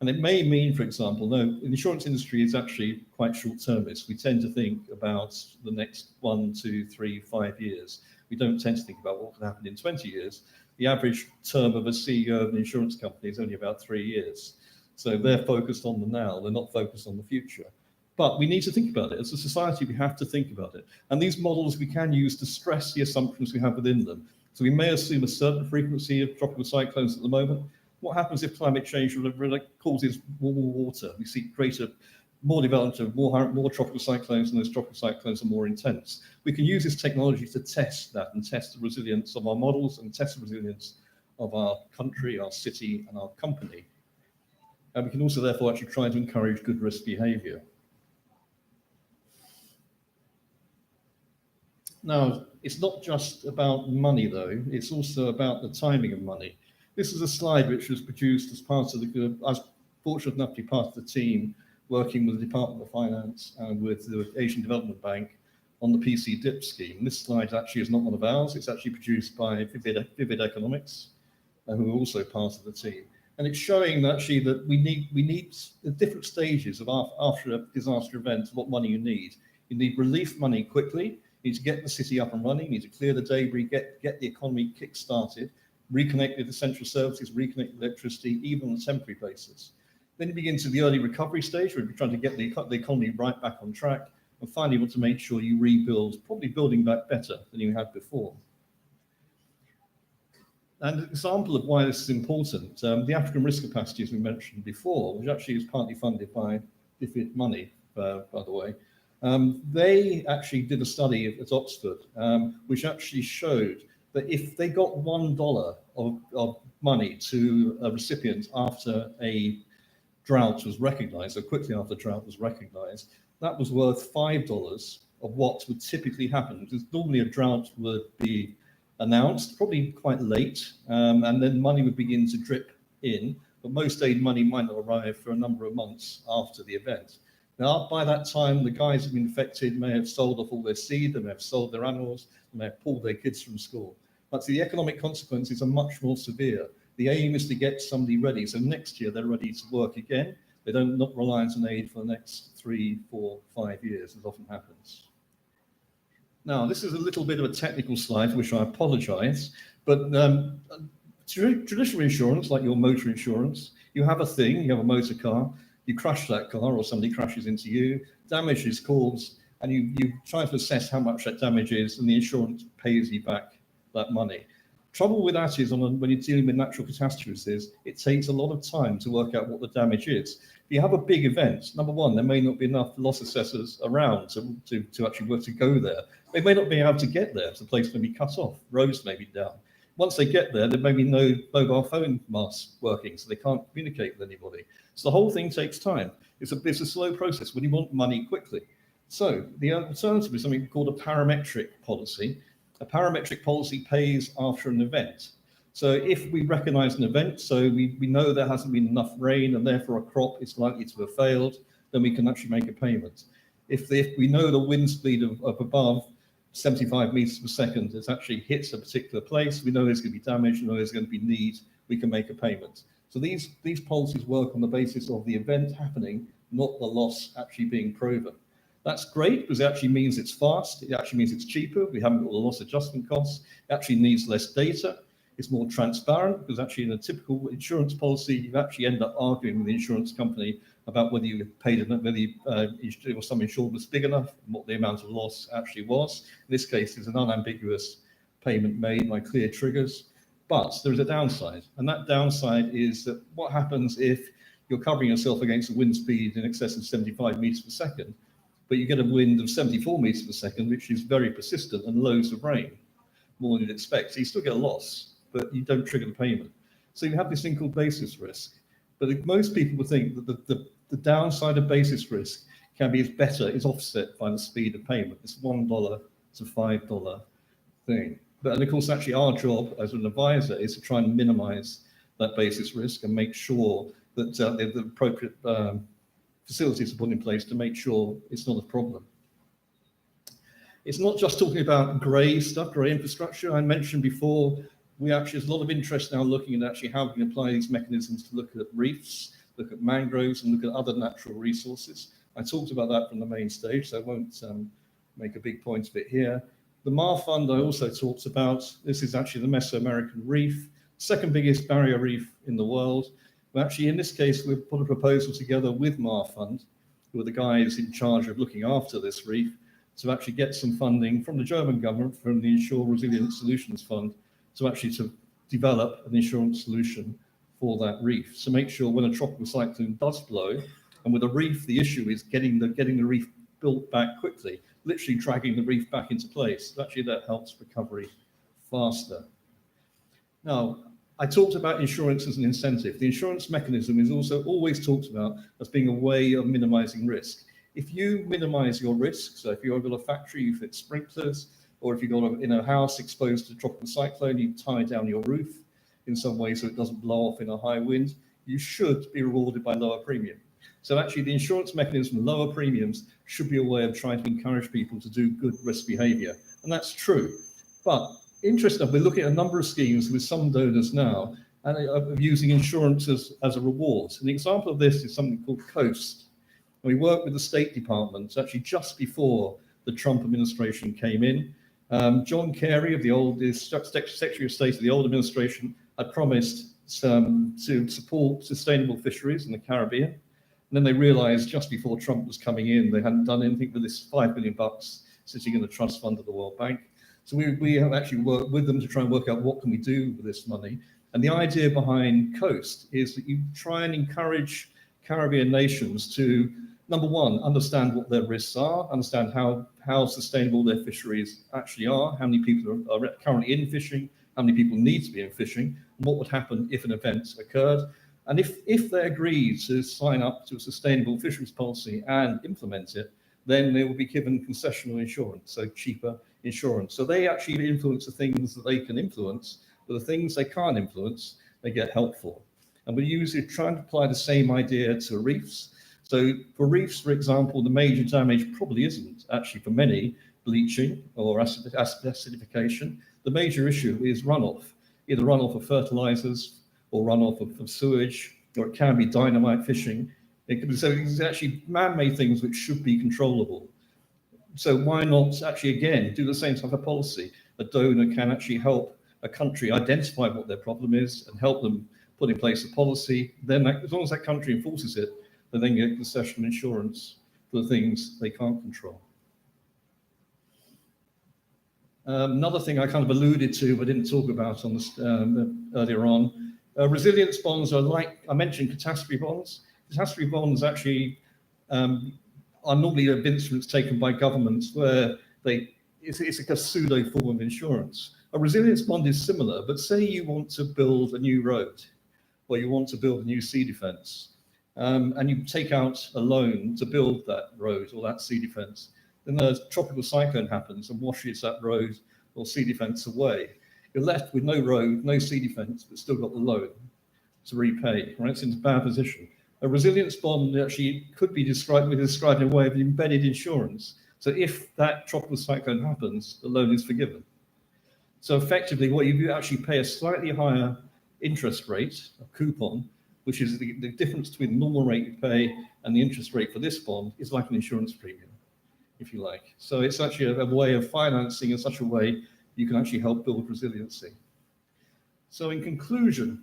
And it may mean, for example, no, the insurance industry is actually quite short-termist. We tend to think about the next 1, 2, 3, 5 years. We don't tend to think about what could happen in 20 years. The average term of a CEO of an insurance company is only about 3 years. So they're focused on the now, they're not focused on the future. But we need to think about it. As a society, we have to think about it. And these models we can use to stress the assumptions we have within them. So we may assume a certain frequency of tropical cyclones at the moment. What happens if climate change causes more water? We see more development of more tropical cyclones, and those tropical cyclones are more intense. We can use this technology to test that and test the resilience of our models and test the resilience of our country, our city, and our company. And we can also therefore actually try to encourage good risk behavior. Now, it's not just about money though, it's also about the timing of money. This is a slide which was produced as part of I was fortunate enough to be part of the team working with the Department of Finance and with the Asian Development Bank on the PC DIP scheme. And this slide actually is not one of ours, it's actually produced by Vivid Economics, who are also part of the team. And it's showing actually that we need the different stages of after a disaster event, what money you need. You need relief money quickly, you need to get the city up and running, you need to clear the debris, get the economy kick-started, reconnect with essential services, reconnect with electricity, even on a temporary basis. Then you begin to the early recovery stage, where you're trying to get the economy right back on track, and finally want to make sure you rebuild, probably building back better than you had before. And an example of why this is important, the African risk capacity, as we mentioned before, which actually is partly funded by DFID money, by the way, they actually did a study at Oxford, which actually showed that if they got $1 of money to a recipient after a drought was recognized, so quickly after drought was recognized, that was worth $5 of what would typically happen. Because normally a drought would be announced, probably quite late, and then money would begin to drip in, but most aid money might not arrive for a number of months after the event. Now, by that time, the guys who've been affected may have sold off all their seed, they may have sold their animals, they may have pulled their kids from school. But the economic consequences are much more severe. The aim is to get somebody ready. So next year, they're ready to work again. They don't not rely on aid for the next 3, 4, 5 years, as often happens. Now, this is a little bit of a technical slide, for which I apologize. But traditional insurance, like your motor insurance, you have a thing, you have a motor car. You crash that car or somebody crashes into you, damage is caused, and you try to assess how much that damage is, and the insurance pays you back that money. Trouble with that is when you're dealing with natural catastrophes is it takes a lot of time to work out what the damage is. If you have a big event, number one, there may not be enough loss assessors around to actually work to go there. They may not be able to get there. The place may be cut off, roads may be down. Once they get there may be no mobile phone masts working, so they can't communicate with anybody. So the whole thing takes time. It's a slow process when you want money quickly. So the alternative is something called a parametric policy. A parametric policy pays after an event. So if we recognize an event, so we know there hasn't been enough rain and therefore a crop is likely to have failed, then we can actually make a payment. If we know the wind speed of above 75 meters per second has actually hits a particular place, we know there's going to be damage, we know there's going to be need, we can make a payment. So these policies work on the basis of the event happening, not the loss actually being proven. That's great because it actually means it's fast. It actually means it's cheaper. We haven't got the loss adjustment costs. It actually needs less data. It's more transparent because actually in a typical insurance policy, you actually end up arguing with the insurance company about whether you paid enough, whether some insured was big enough and what the amount of loss actually was. In this case, there's an unambiguous payment made by clear triggers, but there's a downside. And that downside is that what happens if you're covering yourself against a wind speed in excess of 75 meters per second, but you get a wind of 74 meters per second, which is very persistent and loads of rain, more than you'd expect. So you still get a loss, but you don't trigger the payment. So you have this thing called basis risk. But most people would think that the downside of basis risk can be is offset by the speed of payment. It's $1 to $5 thing. But of course, actually our job as an advisor is to try and minimize that basis risk and make sure that the appropriate facilities are put in place to make sure it's not a problem. It's not just talking about grey stuff, grey infrastructure. I mentioned before, there's a lot of interest now looking at actually how we can apply these mechanisms to look at reefs, look at mangroves, and look at other natural resources. I talked about that from the main stage, so I won't make a big point of it here. The MAR Fund I also talked about. This is actually the Mesoamerican reef, second biggest barrier reef in the world. But actually, in this case, we've put a proposal together with MAR Fund, who are the guys in charge of looking after this reef, to actually get some funding from the German government, from the Insure Resilient Solutions Fund, to develop an insurance solution for that reef. So make sure when a tropical cyclone does blow, and with a reef, the issue is getting the reef built back quickly, literally dragging the reef back into place. So actually, that helps recovery faster. Now, I talked about insurance as an incentive. The insurance mechanism is also always talked about as being a way of minimizing risk. If you minimize your risk, so if you've got a factory, you fit sprinklers, or if you've got in a house exposed to a tropical cyclone, you tie down your roof in some way so it doesn't blow off in a high wind, you should be rewarded by lower premium. So actually the insurance mechanism, lower premiums, should be a way of trying to encourage people to do good risk behavior. And that's true. But interesting, we're looking at a number of schemes with some donors now and of using insurance as a reward. An example of this is something called COAST. And we worked with the State Department actually just before the Trump administration came in. John Kerry, of the old Secretary of State of the old administration, had promised to support sustainable fisheries in the Caribbean. And then they realized just before Trump was coming in, they hadn't done anything with this $5 billion sitting in the trust fund of the World Bank. So we have actually worked with them to try and work out what can we do with this money. And the idea behind COAST is that you try and encourage Caribbean nations to, number one, understand what their risks are, understand how sustainable their fisheries actually are, how many people are currently in fishing, how many people need to be in fishing, and what would happen if an event occurred. And if they agree to sign up to a sustainable fisheries policy and implement it, then they will be given concessional insurance, so cheaper insurance. So they actually influence the things that they can influence, but the things they can't influence, they get help for. And we're usually trying to apply the same idea to reefs. So for reefs, for example, the major damage probably isn't actually for many bleaching or acidification. The major issue is runoff, either runoff of fertilizers or runoff of sewage, or it can be dynamite fishing. So it's actually man-made things which should be controllable. So why not actually, again, do the same type of policy? A donor can actually help a country identify what their problem is and help them put in place a policy. Then as long as that country enforces it, and then get concession insurance for the things they can't control. Another thing I kind of alluded to but didn't talk about on this, earlier on, resilience bonds are like, I mentioned catastrophe bonds. Catastrophe bonds actually are normally instruments taken by governments where it's like a pseudo form of insurance. A resilience bond is similar, but say you want to build a new road or you want to build a new sea defense, and you take out a loan to build that road or that sea defense. Then a tropical cyclone happens and washes that road or sea defense away. You're left with no road, no sea defense, but still got the loan to repay, right? It's in a bad position. A resilience bond actually could be described in a way of embedded insurance. So if that tropical cyclone happens, the loan is forgiven. So effectively, what you actually pay a slightly higher interest rate, a coupon, which is the difference between the normal rate you pay and the interest rate for this bond is like an insurance premium, if you like. So it's actually a way of financing in such a way you can actually help build resiliency. So in conclusion,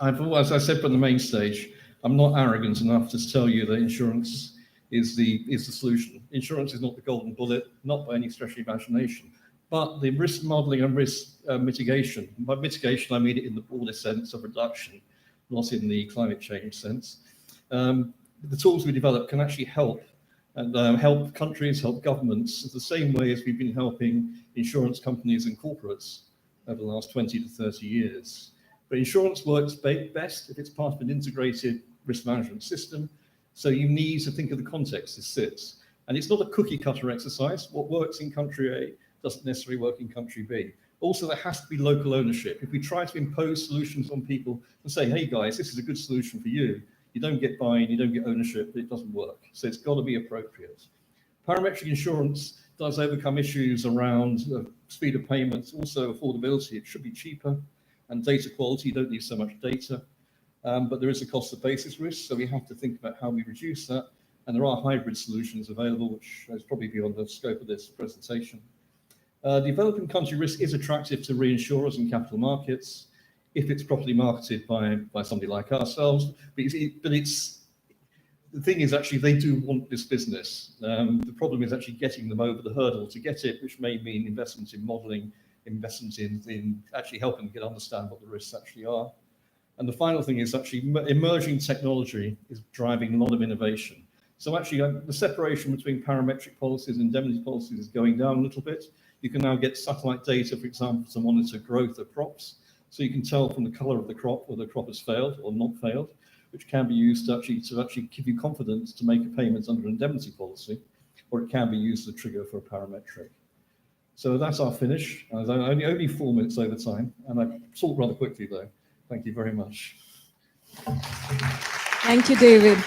as I said from the main stage, I'm not arrogant enough to tell you that insurance is the solution. Insurance is not the golden bullet, not by any stretch of imagination, but the risk modeling and risk mitigation. By mitigation, I mean it in the broader sense of reduction, not in the climate change sense. The tools we develop can actually help and help countries, help governments, the same way as we've been helping insurance companies and corporates over the last 20 to 30 years. But insurance works best if it's part of an integrated risk management system. So you need to think of the context this sits. And it's not a cookie cutter exercise. What works in country A doesn't necessarily work in country B. Also, there has to be local ownership. If we try to impose solutions on people and say, hey guys, this is a good solution for you, you don't get buy-in, you don't get ownership, it doesn't work. So it's got to be appropriate. Parametric insurance does overcome issues around speed of payments, also affordability. It should be cheaper, and data quality. You don't need so much data, but there is a cost of basis risk, so we have to think about how we reduce that. And there are hybrid solutions available, which is probably beyond the scope of this presentation. Developing country risk is attractive to reinsurers and capital markets if it's properly marketed by somebody like ourselves. But the thing is actually they do want this business. The problem is actually getting them over the hurdle to get it, which may mean investment in modeling, investment in actually helping them understand what the risks actually are. And the final thing is actually emerging technology is driving a lot of innovation. So actually the separation between parametric policies and indemnity policies is going down a little bit. You can now get satellite data, for example, to monitor growth of crops. So you can tell from the color of the crop whether the crop has failed or not failed, which can be used to actually give you confidence to make a payment under an indemnity policy, or it can be used as a trigger for a parametric. So that's our finish. Only 4 minutes over time, and I talked rather quickly though. Thank you very much. Thank you, David.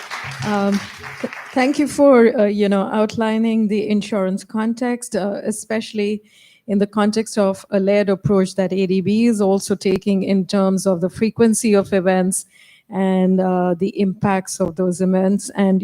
Thank you for outlining the insurance context, especially in the context of a layered approach that ADB is also taking in terms of the frequency of events and the impacts of those events, and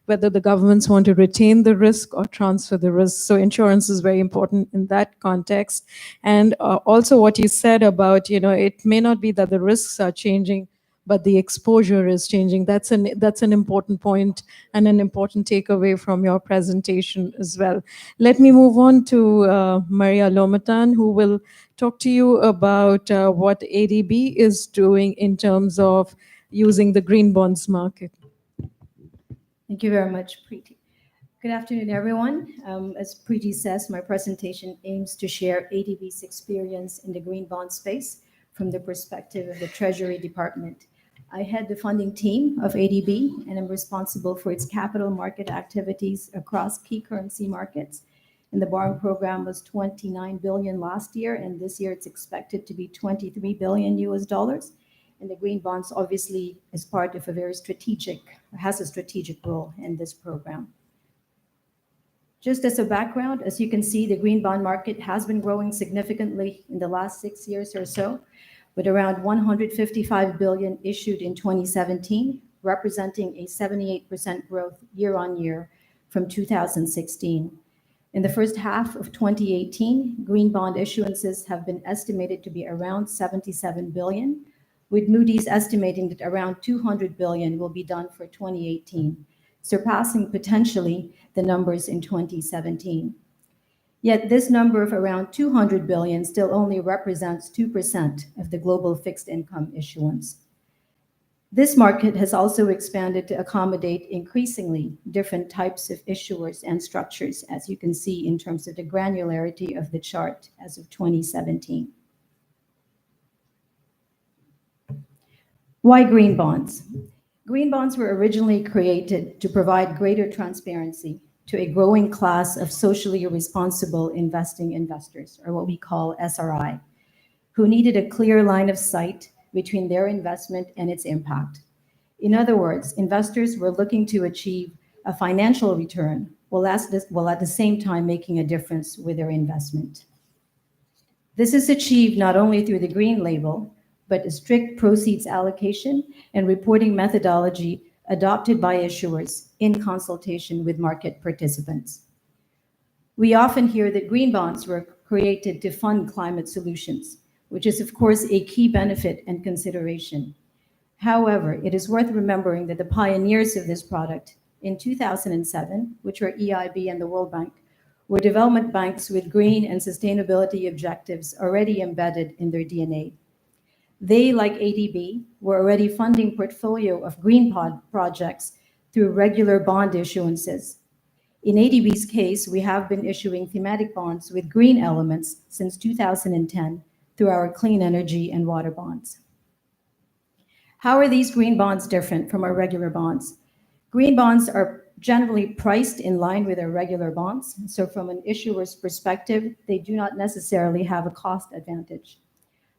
whether the governments want to retain the risk or transfer the risk. So insurance is very important in that context. And also what you said about, it may not be that the risks are changing, but the exposure is changing. That's an important point and an important takeaway from your presentation as well. Let me move on to Maria Lomatan, who will talk to you about what ADB is doing in terms of using the green bonds market. Thank you very much, Preeti. Good afternoon, everyone. As Preeti says, my presentation aims to share ADB's experience in the green bond space from the perspective of the Treasury Department. I head the funding team of ADB, and I'm responsible for its capital market activities across key currency markets. And the borrowing program was $29 billion last year, and this year it's expected to be $23 billion US dollars. And the green bonds obviously is part of has a strategic role in this program. Just as a background, as you can see, the green bond market has been growing significantly in the last 6 years or so, with around 155 billion issued in 2017, representing a 78% growth year on year from 2016. In the first half of 2018, green bond issuances have been estimated to be around 77 billion, with Moody's estimating that around 200 billion will be done for 2018, surpassing potentially the numbers in 2017. Yet this number of around 200 billion still only represents 2% of the global fixed income issuance. This market has also expanded to accommodate increasingly different types of issuers and structures, as you can see in terms of the granularity of the chart as of 2017. Why green bonds? Green bonds were originally created to provide greater transparency to a growing class of socially responsible investing investors, or what we call SRI, who needed a clear line of sight between their investment and its impact. In other words, investors were looking to achieve a financial return while at the same time making a difference with their investment. This is achieved not only through the green label, but a strict proceeds allocation and reporting methodology adopted by issuers in consultation with market participants. We often hear that green bonds were created to fund climate solutions, which is of course a key benefit and consideration. However, it is worth remembering that the pioneers of this product in 2007, which were EIB and the World Bank, were development banks with green and sustainability objectives already embedded in their DNA. They, like ADB, were already funding portfolio of green projects through regular bond issuances. In ADB's case, we have been issuing thematic bonds with green elements since 2010 through our clean energy and water bonds. How are these green bonds different from our regular bonds? Green bonds are generally priced in line with our regular bonds. So from an issuer's perspective, they do not necessarily have a cost advantage.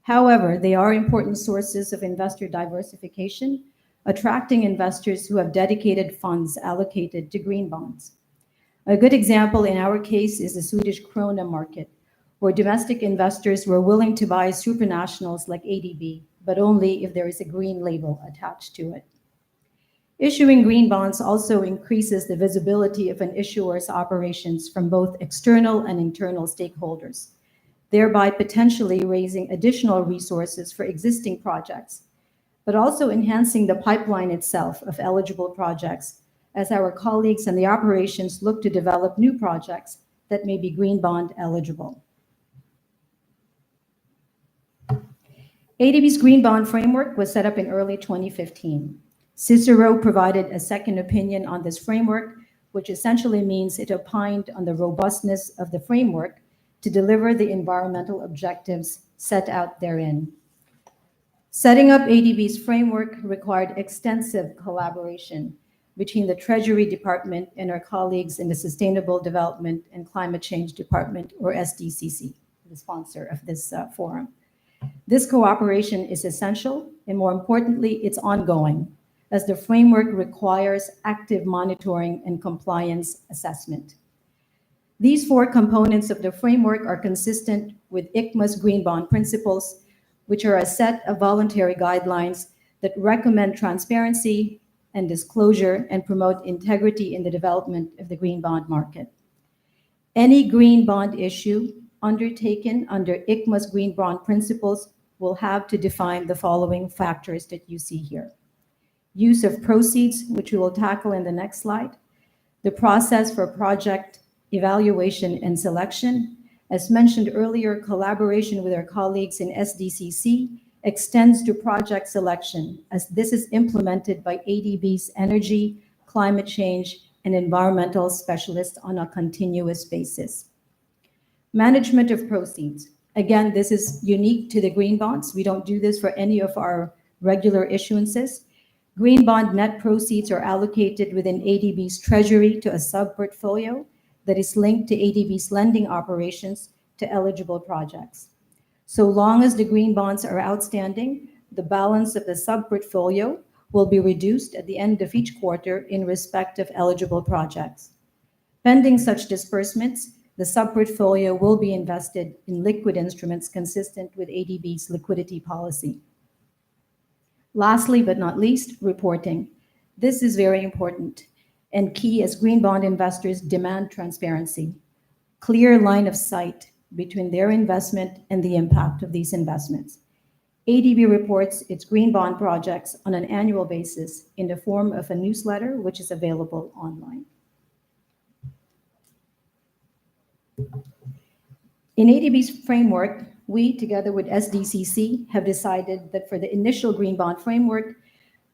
However, they are important sources of investor diversification, attracting investors who have dedicated funds allocated to green bonds. A good example in our case is the Swedish krona market, where domestic investors were willing to buy supranationals like ADB, but only if there is a green label attached to it. Issuing green bonds also increases the visibility of an issuer's operations from both external and internal stakeholders, thereby potentially raising additional resources for existing projects, but also enhancing the pipeline itself of eligible projects as our colleagues and the operations look to develop new projects that may be green bond eligible. ADB's green bond framework was set up in early 2015. Cicero provided a second opinion on this framework, which essentially means it opined on the robustness of the framework to deliver the environmental objectives set out therein. Setting up ADB's framework required extensive collaboration between the Treasury Department and our colleagues in the Sustainable Development and Climate Change Department, or SDCC, the sponsor of this forum. This cooperation is essential, and more importantly, it's ongoing, as the framework requires active monitoring and compliance assessment. These four components of the framework are consistent with ICMA's green bond principles, which are a set of voluntary guidelines that recommend transparency and disclosure and promote integrity in the development of the green bond market. Any green bond issue undertaken under ICMA's green bond principles will have to define the following factors that you see here. Use of proceeds, which we will tackle in the next slide. The process for project evaluation and selection. As mentioned earlier, collaboration with our colleagues in SDCC extends to project selection, as this is implemented by ADB's energy, climate change, and environmental specialists on a continuous basis. Management of proceeds. Again, this is unique to the green bonds. We don't do this for any of our regular issuances. Green bond net proceeds are allocated within ADB's treasury to a sub-portfolio that is linked to ADB's lending operations to eligible projects. So long as the green bonds are outstanding, the balance of the sub-portfolio will be reduced at the end of each quarter in respect of eligible projects. Pending such disbursements, the sub-portfolio will be invested in liquid instruments consistent with ADB's liquidity policy. Lastly, but not least, reporting. This is very important and key as green bond investors demand transparency, clear line of sight between their investment and the impact of these investments. ADB reports its green bond projects on an annual basis in the form of a newsletter, which is available online. In ADB's framework, we, together with SDCC, have decided that for the initial green bond framework,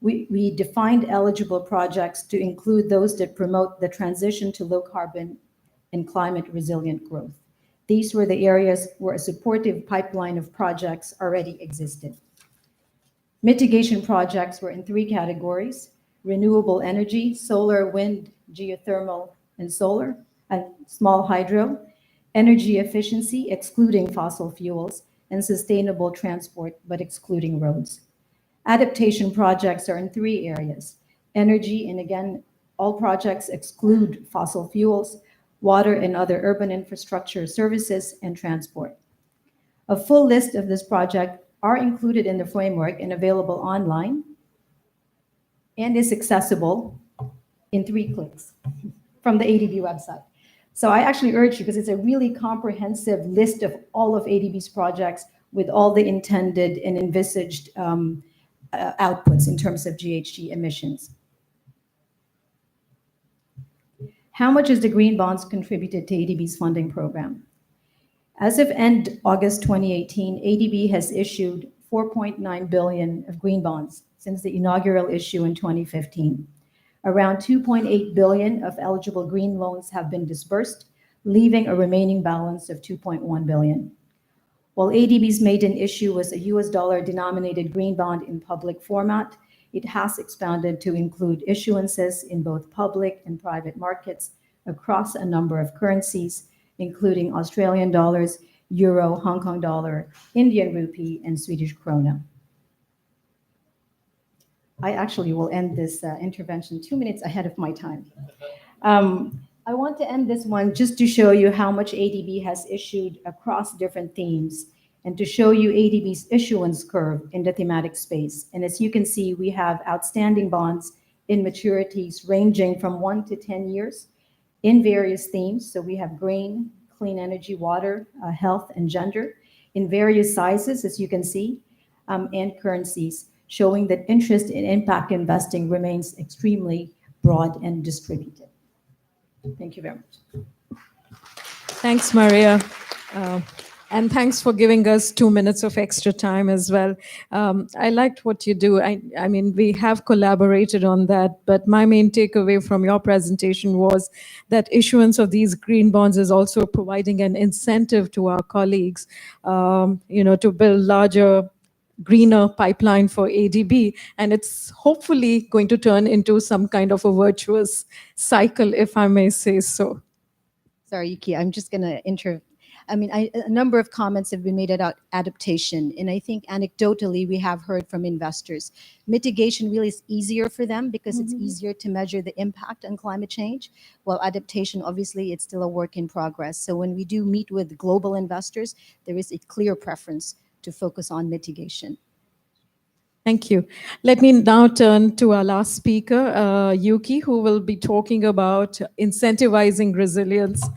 we defined eligible projects to include those that promote the transition to low carbon and climate resilient growth. These were the areas where a supportive pipeline of projects already existed. Mitigation projects were in 3 categories: renewable energy, solar, wind, geothermal, and solar, and small hydro, energy efficiency, excluding fossil fuels, and sustainable transport, but excluding roads. Adaptation projects are in 3 areas: energy, and again, all projects exclude fossil fuels, water and other urban infrastructure services, and transport. A full list of this project are included in the framework and available online, and is accessible in 3 clicks from the ADB website. So I actually urge you, because it's a really comprehensive list of all of ADB's projects with all the intended and envisaged outputs in terms of GHG emissions. How much has the green bonds contributed to ADB's funding program? As of end August 2018, ADB has issued 4.9 billion of green bonds since the inaugural issue in 2015. Around 2.8 billion of eligible green loans have been disbursed, leaving a remaining balance of 2.1 billion. While ADB's maiden issue was a US dollar denominated green bond in public format, it has expanded to include issuances in both public and private markets across a number of currencies, including Australian dollars, euro, Hong Kong dollar, Indian rupee, and Swedish krona. I actually will end this intervention 2 minutes ahead of my time. I want to end this one just to show you how much ADB has issued across different themes, and to show you ADB's issuance curve in the thematic space. And as you can see, we have outstanding bonds in maturities ranging from 1 to 10 years in various themes. So we have green, clean energy, water, health, and gender in various sizes, as you can see, and currencies, showing that interest in impact investing remains extremely broad and distributed. Thank you very much. Thanks, Maria. And thanks for giving us 2 minutes of extra time as well. I liked what you do. I mean, we have collaborated on that, but my main takeaway from your presentation was that issuance of these green bonds is also providing an incentive to our colleagues, to build larger, greener pipeline for ADB. And it's hopefully going to turn into some kind of a virtuous cycle, if I may say so. Sorry, Yuki, I'm just going to a number of comments have been made about adaptation. And I think anecdotally, we have heard from investors. Mitigation really is easier for them because it's easier to measure the impact on climate change. While adaptation, obviously, it's still a work in progress. So when we do meet with global investors, there is a clear preference to focus on mitigation. Thank you. Let me now turn to our last speaker, Yuki, who will be talking about incentivizing resilience.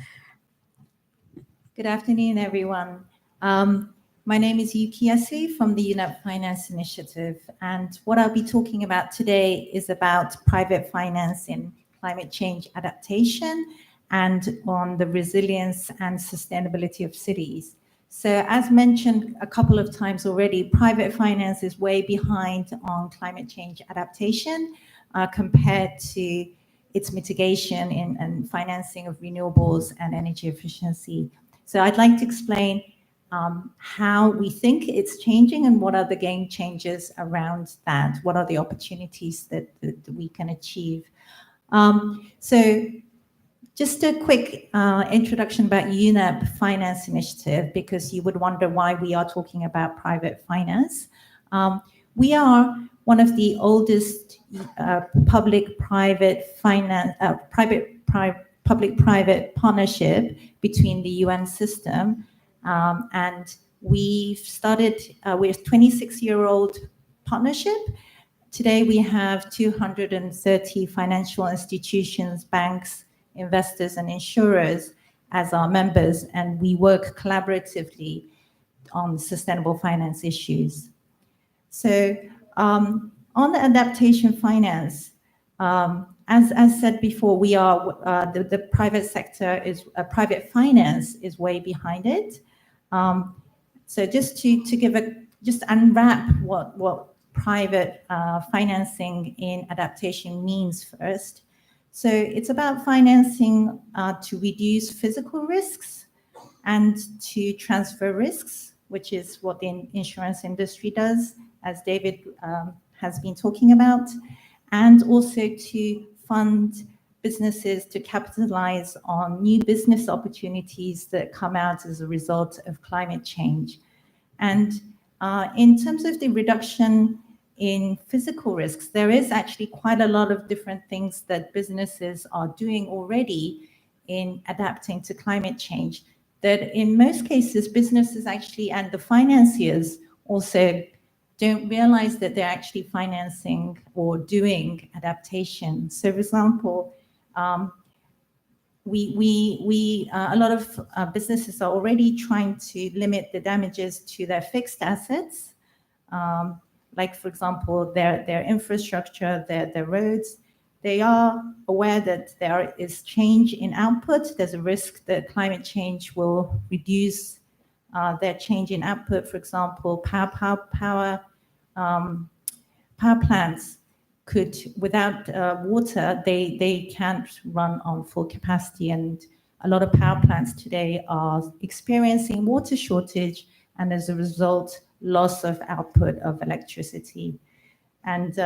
Good afternoon, everyone. My name is Yuki Yasu from the UNEP Finance Initiative, and what I'll be talking about today is about private finance in climate change adaptation and on the resilience and sustainability of cities. So as mentioned a couple of times already, private finance is way behind on climate change adaptation compared to its mitigation and financing of renewables and energy efficiency. So I'd like to explain how we think it's changing and what are the game changers around that. What are the opportunities that we can achieve? So just a quick introduction about UNEP Finance Initiative, because you would wonder why we are talking about private finance. We are one of the oldest public-private partnership between the UN system, and we've started, we're a 26-year-old partnership. Today we have 230 financial institutions, banks, investors, and insurers as our members, and we work collaboratively on sustainable finance issues. So on the adaptation finance, as said before, we are the private sector is private finance is way behind it. So just to give just unwrap what private financing in adaptation means first. So it's about financing to reduce physical risks and to transfer risks, which is what the insurance industry does, as David has been talking about, and also to fund businesses to capitalize on new business opportunities that come out as a result of climate change. And in terms of the reduction in physical risks, there is actually quite a lot of different things that businesses are doing already in adapting to climate change, that in most cases, businesses actually and the financiers also don't realize that they're actually financing or doing adaptation. So for example, a lot of businesses are already trying to limit the damages to their fixed assets, like for example, their infrastructure, their roads. They are aware that there is change in output. There's a risk that climate change will reduce their change in output. For example, power plants could, without water, they can't run on full capacity. And a lot of power plants today are experiencing water shortage, and as a result, loss of output of electricity. And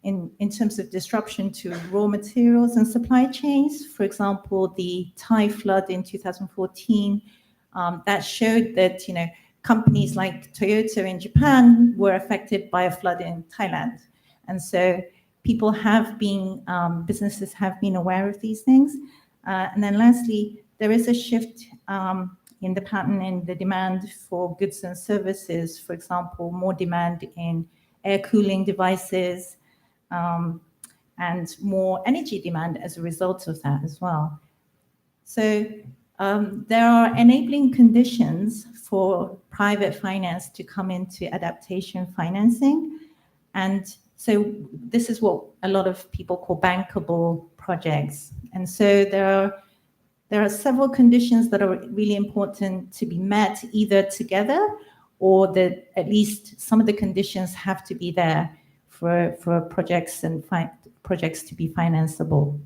in terms of disruption to raw materials and supply chains, for example, the Thai flood in 2014, that showed that, you know, companies like Toyota in Japan were affected by a flood in Thailand. And so people have been, businesses have been aware of these things. And then lastly, there is a shift in the pattern in the demand for goods and services. For example, more demand in air cooling devices, and more energy demand as a result of that as well. So there are enabling conditions for private finance to come into adaptation financing. And so this is what a lot of people call bankable projects. And so there are several conditions that are really important to be met either together, or that at least some of the conditions have to be there for projects and projects to be financeable.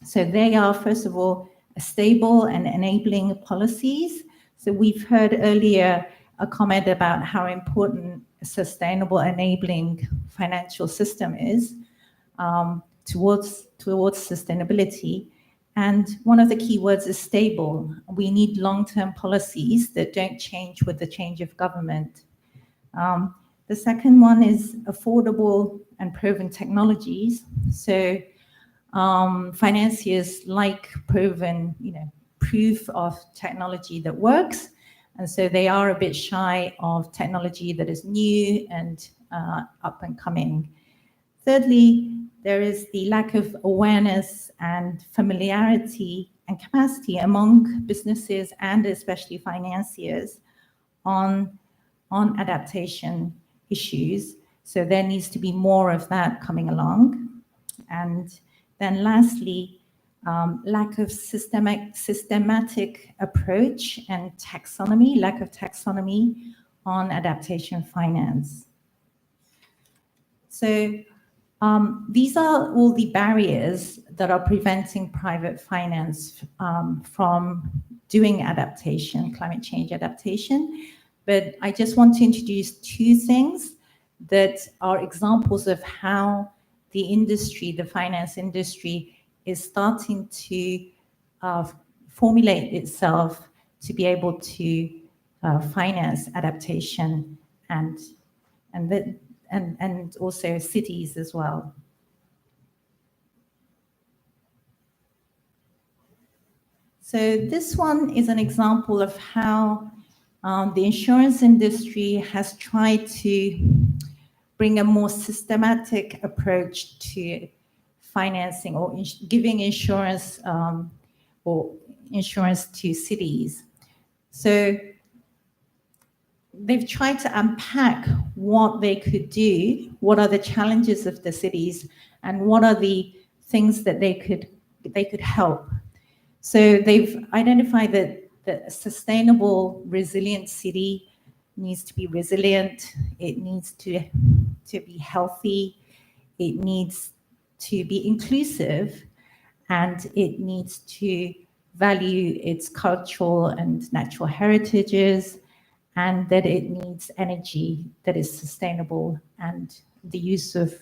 So they are, first of all, stable and enabling policies. So we've heard earlier a comment about how important a sustainable enabling financial system is towards sustainability. And one of the key words is stable. We need long-term policies that don't change with the change of government. The second one is affordable and proven technologies. So financiers like proven, proof of technology that works. And so they are a bit shy of technology that is new and up and coming. Thirdly, there is the lack of awareness and familiarity and capacity among businesses and especially financiers on adaptation issues. So there needs to be more of that coming along. And then lastly, lack of systematic approach and lack of taxonomy on adaptation finance. So these are all the barriers that are preventing private finance from doing adaptation, climate change adaptation. But I just want to introduce two things that are examples of how the industry, the finance industry, is starting to formulate itself to be able to finance adaptation and also cities as well. So this one is an example of how the insurance industry has tried to bring a more systematic approach to financing or giving insurance or insurance to cities. So they've tried to unpack what they could do, what are the challenges of the cities, and what are the things that they could help. So they've identified that a sustainable, resilient city needs to be resilient, it needs to be healthy, it needs to be inclusive, and it needs to value its cultural and natural heritages, and that it needs energy that is sustainable and the use of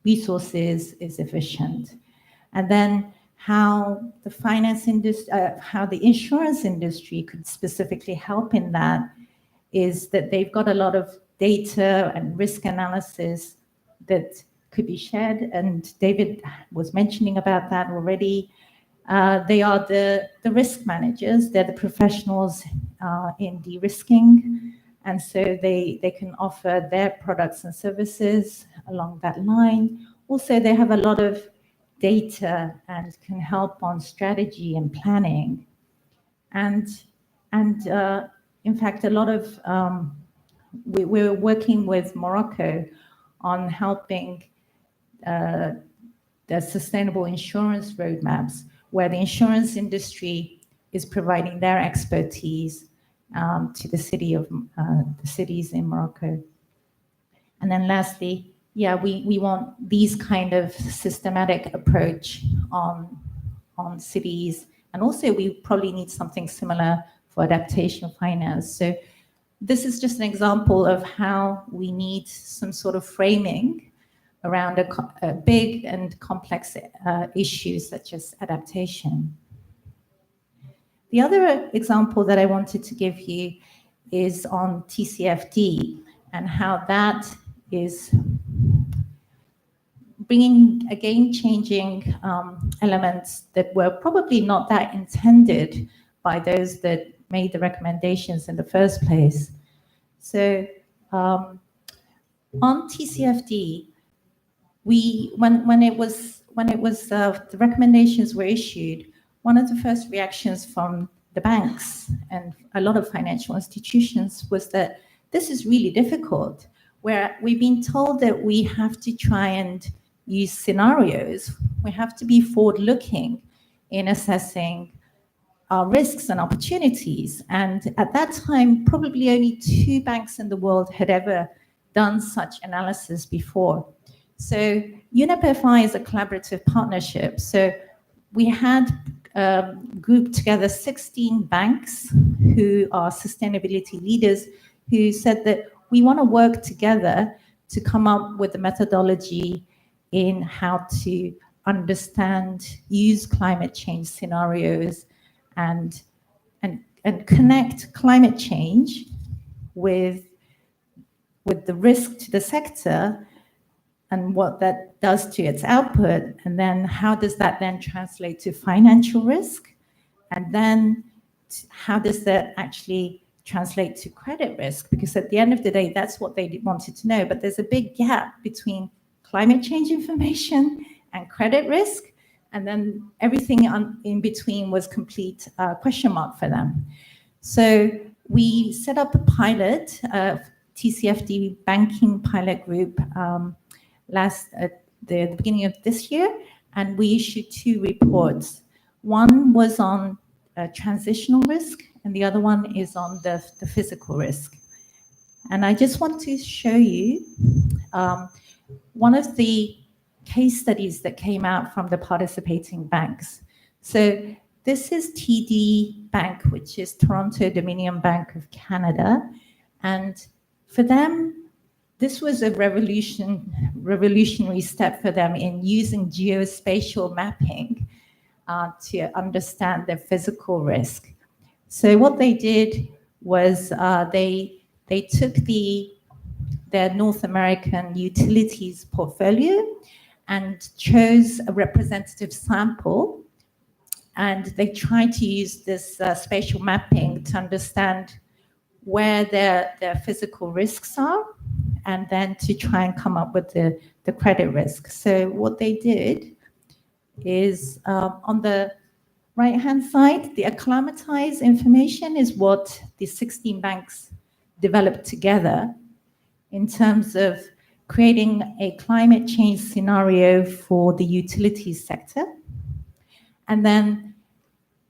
resources is efficient. And then how the finance industry, how the insurance industry could specifically help in that is that they've got a lot of data and risk analysis that could be shared, and David was mentioning about that already. They are the risk managers, they're the professionals in de-risking, and so they can offer their products and services along that line. Also, they have a lot of data and can help on strategy and planning. And in fact, a lot of, we're working with Morocco on helping the sustainable insurance roadmaps, where the insurance industry is providing their expertise to the cities in Morocco. And then lastly, yeah, we want these kind of systematic approach on cities. And also we probably need something similar for adaptation finance. So this is just an example of how we need some sort of framing around a big and complex issues such as adaptation. The other example that I wanted to give you is on TCFD and how that is bringing a game-changing elements that were probably not that intended by those that made the recommendations in the first place. So on TCFD, when the recommendations were issued, one of the first reactions from the banks and a lot of financial institutions was that this is really difficult, where we've been told that we have to try and use scenarios. We have to be forward-looking in assessing our risks and opportunities. And at that time, probably only 2 banks in the world had ever done such analysis before. So UNEP-FI is a collaborative partnership. So we had grouped together 16 banks who are sustainability leaders who said that we want to work together to come up with a methodology in how to understand, use climate change scenarios and connect climate change with the risk to the sector and what that does to its output, and then how does that then translate to financial risk, and then how does that actually translate to credit risk, because at the end of the day, that's what they wanted to know. But there's a big gap between climate change information and credit risk, and then everything in between was complete question mark for them. So we set up a pilot, TCFD banking pilot group at the beginning of this year, and we issued 2 reports. One was on transitional risk, and the other one is on the physical risk. And I just want to show you one of the case studies that came out from the participating banks. So this is TD Bank, which is Toronto Dominion Bank of Canada. And for them, this was a revolutionary step for them in using geospatial mapping to understand their physical risk. So what they did was they took their North American utilities portfolio and chose a representative sample, and they tried to use this spatial mapping to understand where their physical risks are, and then to try and come up with the credit risk. So what they did is on the right-hand side, the acclimatized information is what the 16 banks developed together in terms of creating a climate change scenario for the utilities sector. And then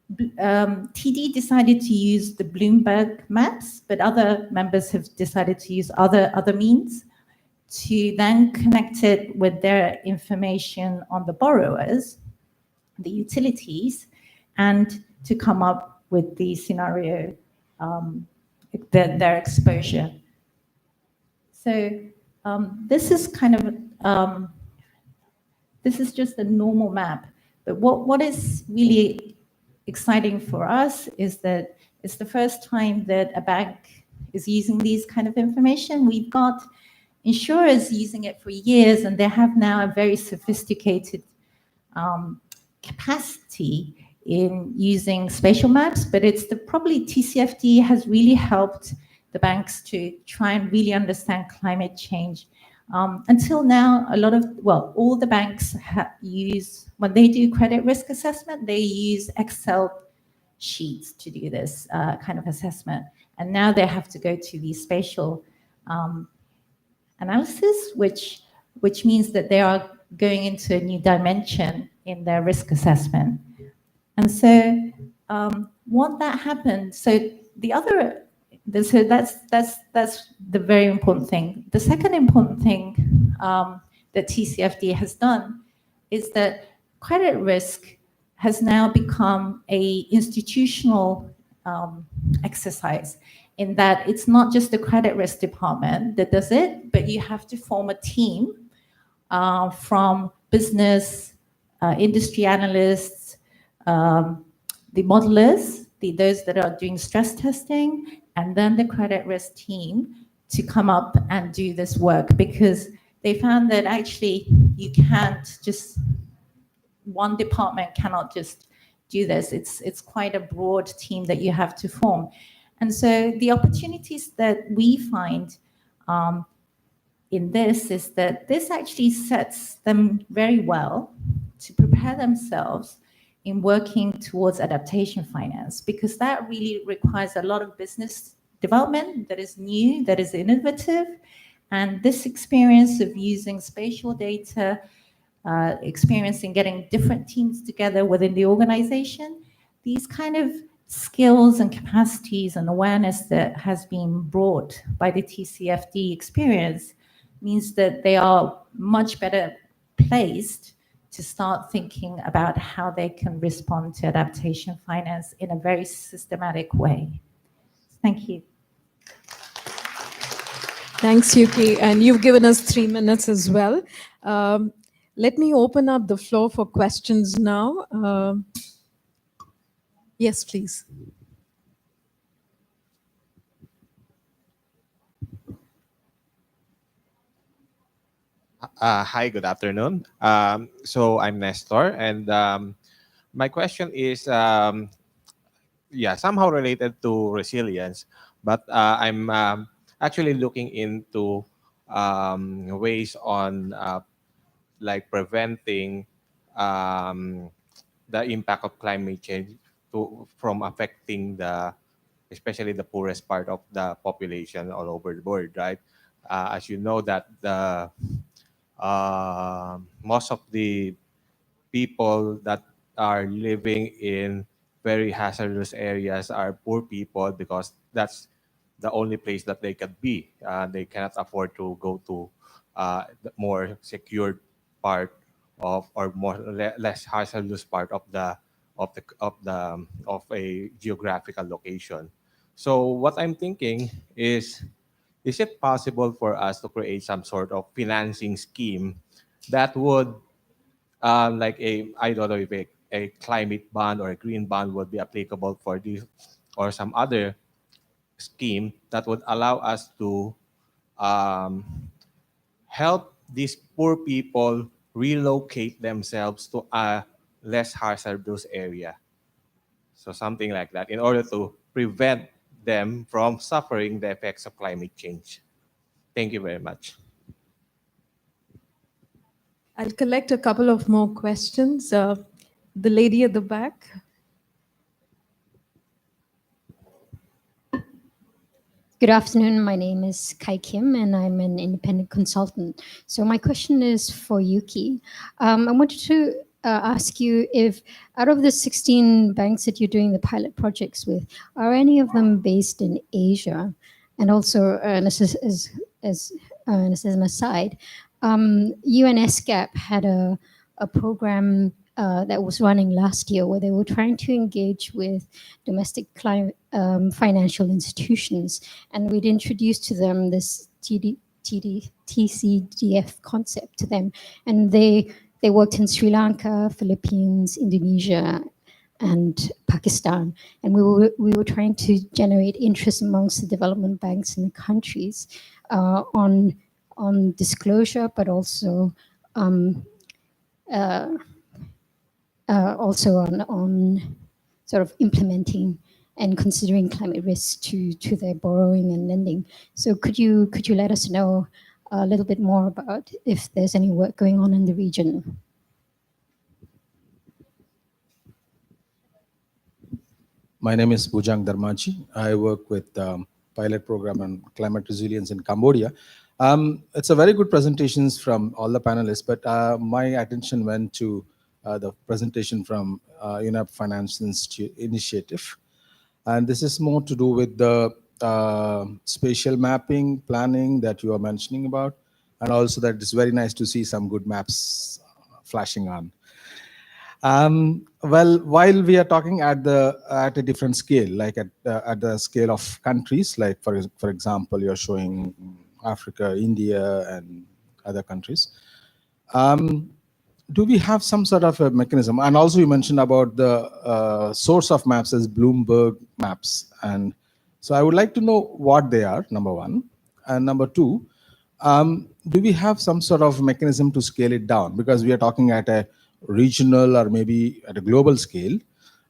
TD decided to use the Bloomberg maps, but other members have decided to use other means to then connect it with their information on the borrowers, the utilities, and to come up with the scenario, their exposure. So this is kind of, this is just a normal map. But what is really exciting for us is that it's the first time that a bank is using these kind of information. We've got insurers using it for years, and they have now a very sophisticated capacity in using spatial maps, but it's probably TCFD has really helped the banks to try and really understand climate change. Until now, all the banks use, when they do credit risk assessment, they use Excel sheets to do this kind of assessment. And now they have to go to the spatial analysis, which means that they are going into a new dimension in their risk assessment. And so what that happened, so that's the very important thing. The second important thing that TCFD has done is that credit risk has now become a institutional exercise, in that it's not just the credit risk department that does it, but you have to form a team from business, industry analysts, the modelers, those that are doing stress testing, and then the credit risk team to come up and do this work, because they found that actually you can't just, one department cannot just do this. It's quite a broad team that you have to form. And so the opportunities that we find in this is that this actually sets them very well to prepare themselves in working towards adaptation finance, because that really requires a lot of business development that is new, that is innovative. And this experience of using spatial data, experience in getting different teams together within the organization, these kind of skills and capacities and awareness that has been brought by the TCFD experience means that they are much better placed to start thinking about how they can respond to adaptation finance in a very systematic way. Thank you. Thanks, Yuki. And you've given us 3 minutes as well. Let me open up the floor for questions now. Yes, please. Hi, good afternoon. So I'm Nestor, and my question is, somehow related to resilience, but I'm actually looking into ways on like preventing the impact of climate change from affecting especially the poorest part of the population all over the world, right? As you know that most of the people that are living in very hazardous areas are poor people, because that's the only place that they can be. They cannot afford to go to the more secured part of, or less hazardous part of a geographical location. So what I'm thinking is it possible for us to create some sort of financing scheme that would, I don't know if a climate bond or a green bond would be applicable for this, or some other scheme that would allow us to um, help these poor people relocate themselves to a less hazardous area. So something like that, in order to prevent them from suffering the effects of climate change. Thank you very much. I'll collect a couple of more questions. The lady at the back. Good afternoon. My name is Kai Kim, and I'm an independent consultant. So my question is for Yuki. I wanted to ask you if, out of the 16 banks that you're doing the pilot projects with, are any of them based in Asia? And also, this is an aside, UNSCAP had a program that was running last year where they were trying to engage with domestic financial institutions, and we'd introduced to them this TCDF concept to them, and they worked in Sri Lanka, Philippines, Indonesia, and Pakistan, and we were trying to generate interest amongst the development banks in the countries on disclosure, but also uh, also on sort of implementing and considering climate risk to their borrowing and lending. So could you let us know a little bit more about if there's any work going on in the region? My name is Bujang Dharmaji. I work with pilot program on climate resilience in Cambodia. It's a very good presentations from all the panelists, but my attention went to the presentation from UNEP Finance Initiative. And this is more to do with the spatial mapping, planning that you are mentioning about. And also that it's very nice to see some good maps flashing on. Well, while we are talking at a different scale, like at the scale of countries, like for example, you're showing Africa, India, and other countries. Do we have some sort of a mechanism? And also, you mentioned about the source of maps as Bloomberg maps, and so I would like to know what they are. Number one, and number two, do we have some sort of mechanism to scale it down? Because we are talking at a regional or maybe at a global scale.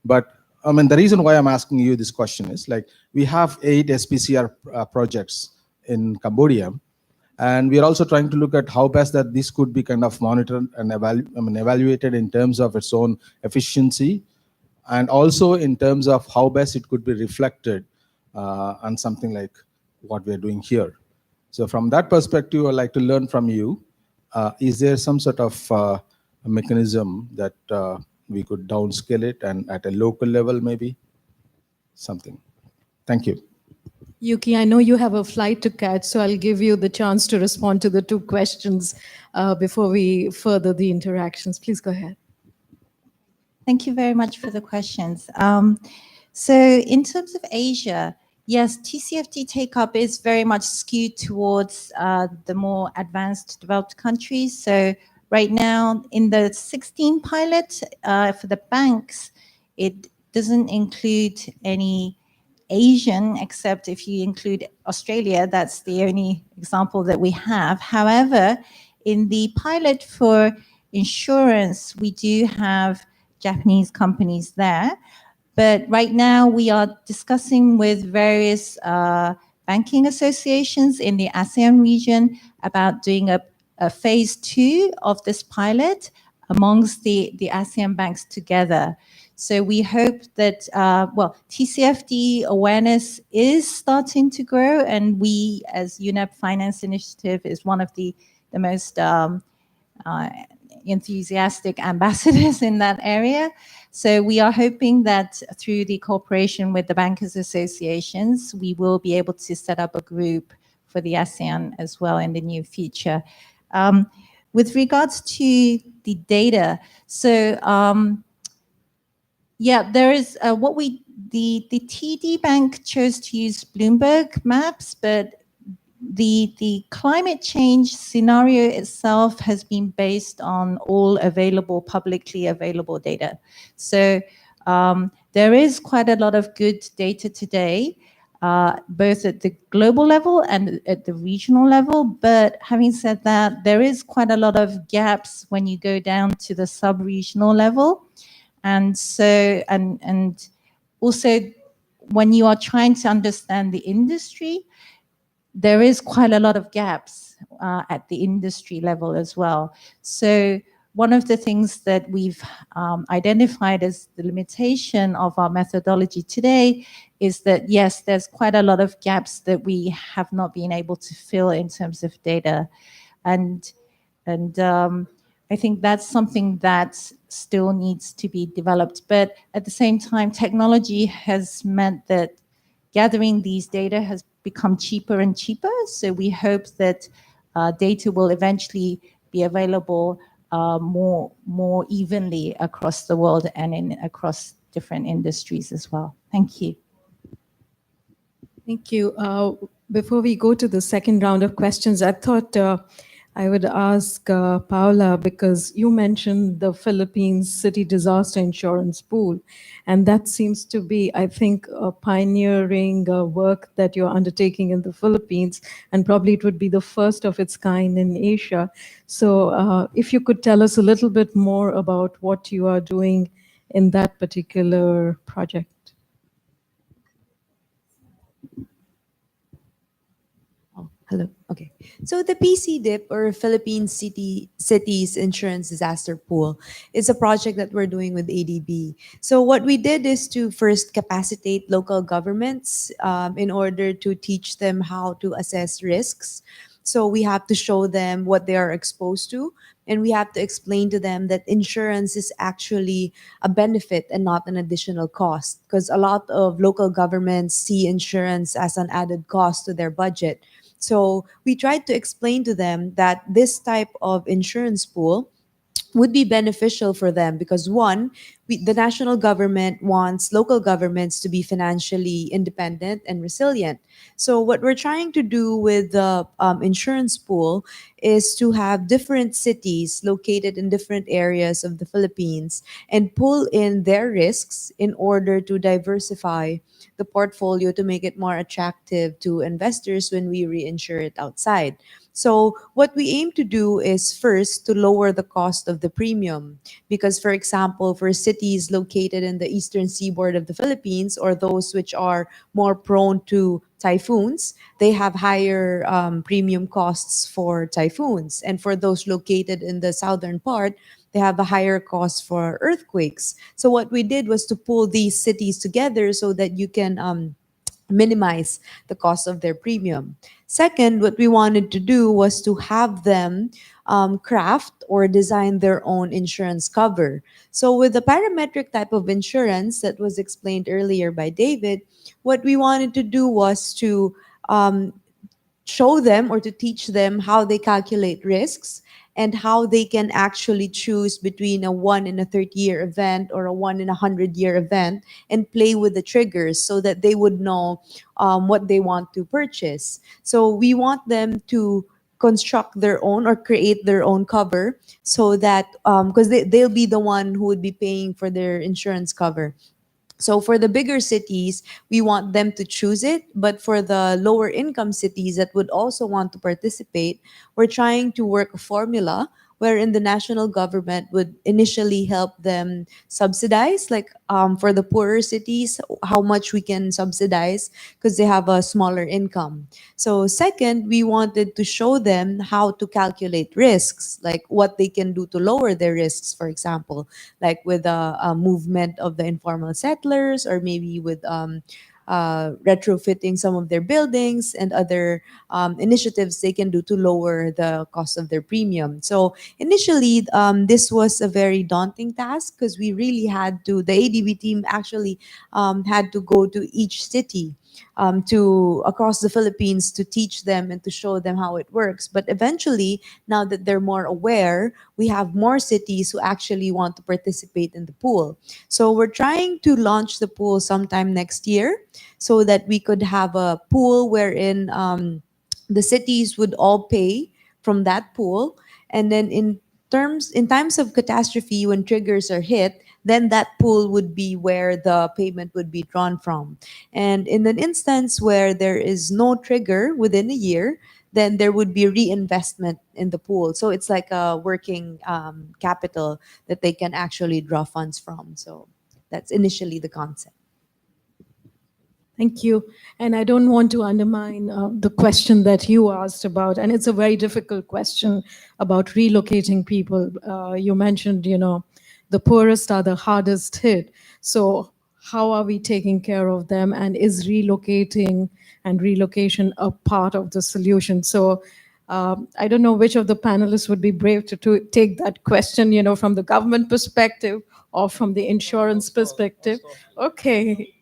But I mean, the reason why I'm asking you this question is like we have 8 SPCR projects in Cambodia, and we are also trying to look at how best that this could be kind of monitored and evaluated in terms of its own efficiency, and also in terms of how best it could be reflected on something like what we are doing here. So from that perspective, I'd like to learn from you. Is there some sort of a mechanism that we could downscale it and at a local level, maybe something? Thank you. Yuki, I know you have a flight to catch, so I'll give you the chance to respond to the 2 questions before we further the interactions. Please go ahead. Thank you very much for the questions. So in terms of Asia, yes, TCFD take-up is very much skewed towards the more advanced developed countries. So right now in the 16 pilot for the banks, it doesn't include any Asian, except if you include Australia, that's the only example that we have. However, in the pilot for insurance, we do have Japanese companies there. But right now we are discussing with various banking associations in the ASEAN region about doing a phase 2 of this pilot amongst the ASEAN banks together. So we hope that, well, TCFD awareness is starting to grow, and we as UNEP Finance Initiative is one of the most enthusiastic ambassadors in that area. So we are hoping that through the cooperation with the bankers associations, we will be able to set up a group for the ASEAN as well in the near future. With regards to the data, so yeah, there is the TD Bank chose to use Bloomberg maps, but the climate change scenario itself has been based on all available, publicly available data. So there is quite a lot of good data today, both at the global level and at the regional level. But having said that, there is quite a lot of gaps when you go down to the sub-regional level. And so, and also when you are trying to understand the industry, there is quite a lot of gaps at the industry level as well. So one of the things that we've identified as the limitation of our methodology today is that, yes, there's quite a lot of gaps that we have not been able to fill in terms of data. And I think that's something that still needs to be developed. But at the same time, technology has meant that gathering these data has become cheaper and cheaper. So we hope that data will eventually be available more evenly across the world and across different industries as well. Thank you. Thank you. Before we go to the second round of questions, I thought I would ask Paula, because you mentioned the Philippines City Disaster Insurance Pool, and that seems to be, I think, a pioneering work that you're undertaking in the Philippines, and probably it would be the first of its kind in Asia. So if you could tell us a little bit more about what you are doing in that particular project. Hello. Okay. So the PCDIP, or Philippine Cities Insurance Disaster Pool, is a project that we're doing with ADB. So what we did is to first capacitate local governments in order to teach them how to assess risks. So we have to show them what they are exposed to, and we have to explain to them that insurance is actually a benefit and not an additional cost, because a lot of local governments see insurance as an added cost to their budget. So we tried to explain to them that this type of insurance pool would be beneficial for them because, one, the national government wants local governments to be financially independent and resilient. So what we're trying to do with the insurance pool is to have different cities located in different areas of the Philippines and pull in their risks in order to diversify the portfolio to make it more attractive to investors when we reinsure it outside. So what we aim to do is first to lower the cost of the premium, because, for example, for cities located in the eastern seaboard of the Philippines, or those which are more prone to typhoons, they have higher premium costs for typhoons. And for those located in the southern part, they have a higher cost for earthquakes. So what we did was to pull these cities together so that you can minimize the cost of their premium. Second, what we wanted to do was to have them craft or design their own insurance cover. So with the parametric type of insurance that was explained earlier by David, what we wanted to do was to show them or to teach them how they calculate risks and how they can actually choose between a 1 in a 30-year event or a 1 in a 100-year event and play with the triggers so that they would know what they want to purchase. So we want them to construct their own or create their own cover so that because they'll be the one who would be paying for their insurance cover. So for the bigger cities, we want them to choose it. But for the lower income cities that would also want to participate, we're trying to work a formula wherein the national government would initially help them subsidize, like for the poorer cities, how much we can subsidize because they have a smaller income. So second, we wanted to show them how to calculate risks, like what they can do to lower their risks, for example, like with a movement of the informal settlers, or maybe with retrofitting some of their buildings and other initiatives they can do to lower the cost of their premium. So initially, this was a very daunting task because we really had to, the ADB team actually had to go to each city to across the Philippines to teach them and to show them how it works. But eventually, now that they're more aware, we have more cities who actually want to participate in the pool. So we're trying to launch the pool sometime next year so that we could have a pool wherein the cities would all pay from that pool. And then in times of catastrophe, when triggers are hit, then that pool would be where the payment would be drawn from. And in an instance where there is no trigger within a year, then there would be reinvestment in the pool. So it's like a working capital that they can actually draw funds from. So that's initially the concept. Thank you. And I don't want to undermine the question that you asked about, and it's a very difficult question about relocating people. You mentioned, the poorest are the hardest hit. So how are we taking care of them? And is relocating and relocation a part of the solution? So I don't know which of the panelists would be brave to take that question, from the government perspective or from the insurance perspective. Okay.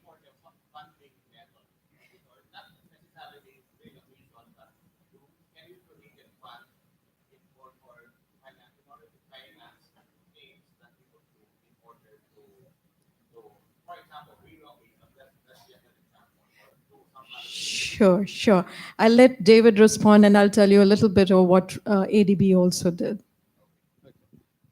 Sure, sure. I'll let David respond and I'll tell you a little bit of what ADB also did.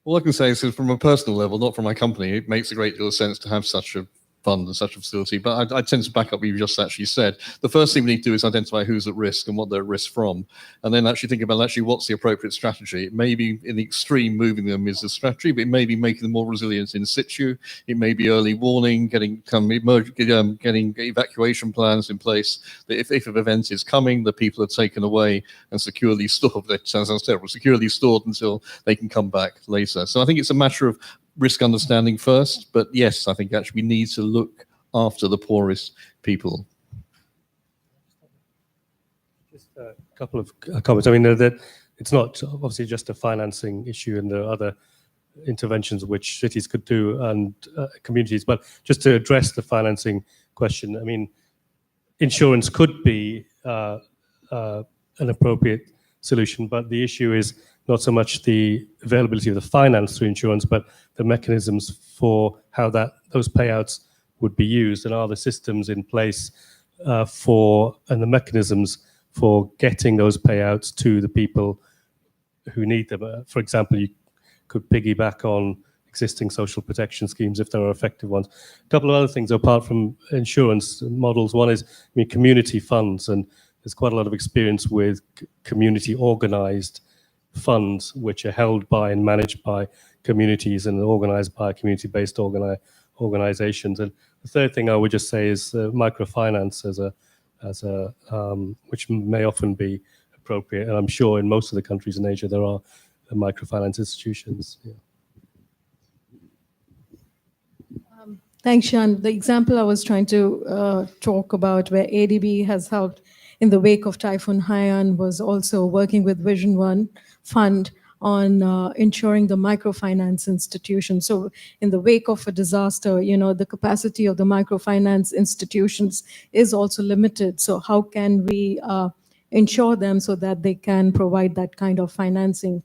All I can say is that from a personal level, not from my company, it makes a great deal of sense to have such a fund and such a facility. But I tend to back up what you just actually said. The first thing we need to do is identify who's at risk and what they're at risk from, and then actually think about what's the appropriate strategy. It may be in the extreme moving them is the strategy, but it may be making them more resilient in situ. It may be early warning, getting evacuation plans in place. That if an event is coming, the people are taken away and securely stored. That sounds terrible. Securely stored until they can come back later. So I think it's a matter of risk understanding first, but yes, I think actually we need to look after the poorest people. Just a couple of comments. I mean, that it's not obviously just a financing issue, and there are other interventions which cities could do and communities. But just to address the financing question, I mean, insurance could be an appropriate solution, but the issue is not so much the availability of the finance through insurance, but the mechanisms for how those payouts would be used, and are the systems in place and the mechanisms for getting those payouts to the people who need them. For example, you could piggyback on existing social protection schemes if there are effective ones. A couple of other things apart from insurance models. One is, community funds, and there's quite a lot of experience with community organized funds which are held by and managed by communities and organized by community-based organizations. And the third thing I would just say is microfinance as a which may often be appropriate, and I'm sure in most of the countries in Asia there are microfinance institutions. Yeah. Thanks, Sean. The example I was trying to talk about where ADB has helped in the wake of Typhoon Haiyan was also working with Vision One Fund on ensuring the microfinance institution. So in the wake of a disaster, the capacity of the microfinance institutions is also limited. So how can we ensure them so that they can provide that kind of financing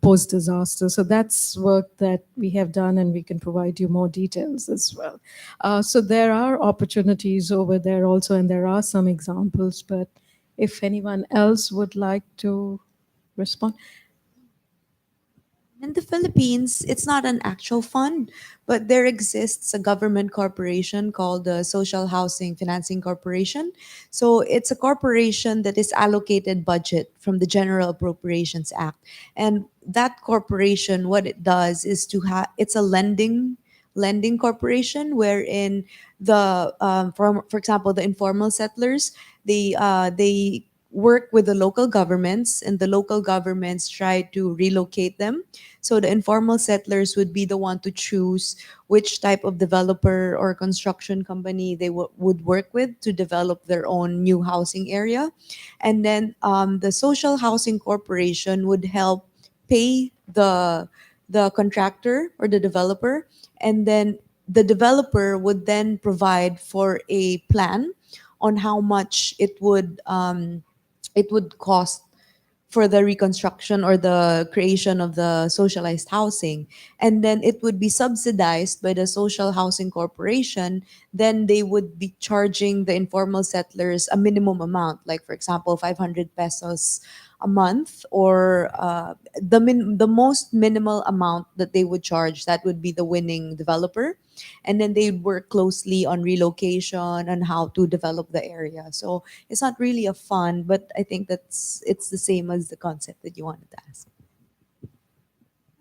post-disaster? So that's work that we have done, and we can provide you more details as well. So there are opportunities over there also, and there are some examples, but if anyone else would like to respond. In the Philippines, it's not an actual fund, but there exists a government corporation called the Social Housing Financing Corporation. So it's a corporation that is allocated budget from the General Appropriations Act. And that corporation, what it does is it's a lending corporation wherein for example, the informal settlers, they work with the local governments, and the local governments try to relocate them. So the informal settlers would be the one to choose which type of developer or construction company they would work with to develop their own new housing area. And then the Social Housing Corporation would help pay the contractor or the developer, and then the developer would then provide for a plan on how much it would cost for the reconstruction or the creation of the socialized housing. And then it would be subsidized by the Social Housing Corporation. Then they would be charging the informal settlers a minimum amount, like for example 500 pesos a month, or the most minimal amount that they would charge, that would be the winning developer. And then they work closely on relocation and how to develop the area. So it's not really a fund, but I think it's the same as the concept that you wanted to ask.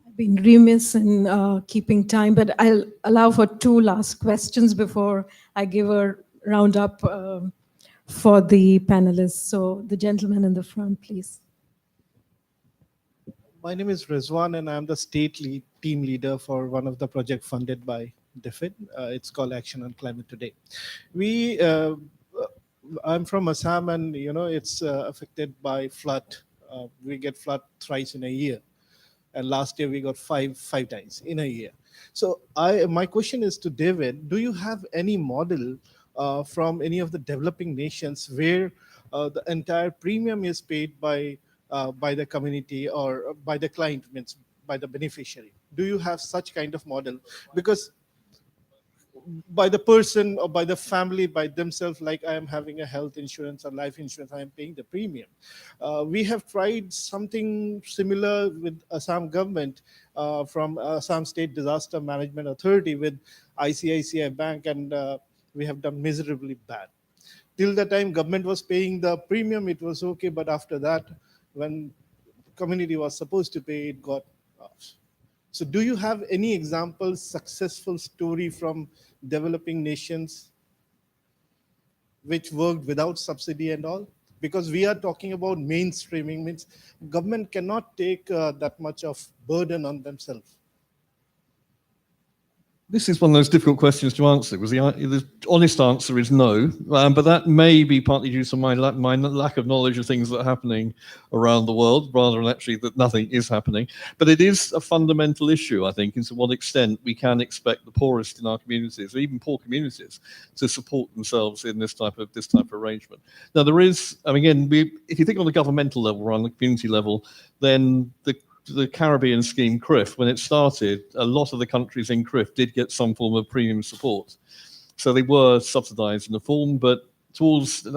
I've been remiss in keeping time, but I'll allow for two last questions before I give a round up for the panelists. So the gentleman in the front, please. My name is Rizwan, and I'm the team leader for one of the project funded by DFID. It's called Action on Climate Today. I'm from Assam, and it's affected by flood. We get flood thrice in a year, and last year we got five times in a year. So my question is to David: do you have any model from any of the developing nations where the entire premium is paid by the community or by the client, means by the beneficiary? Do you have such kind of model? Because by the person or by the family, by themselves, like I am having a health insurance or life insurance, I am paying the premium. We have tried something similar with Assam government from Assam State Disaster Management Authority with ICICI Bank, and we have done miserably bad. Till the time government was paying the premium, it was okay, but after that, when community was supposed to pay, it got off. So do you have any examples, successful story from developing nations which worked without subsidy and all? Because we are talking about mainstreaming, means government cannot take that much of burden on themselves. This is one of those difficult questions to answer, because the honest answer is no. But that may be partly due to my lack of knowledge of things that are happening around the world, rather than actually that nothing is happening. But it is a fundamental issue, I think, is to what extent we can expect the poorest in our communities, or even poor communities, to support themselves in this type of arrangement. Now, there is, again, if you think on the governmental level or on the community level, then the Caribbean scheme, CRIF, when it started, a lot of the countries in CRIF did get some form of premium support. So they were subsidized in the form, but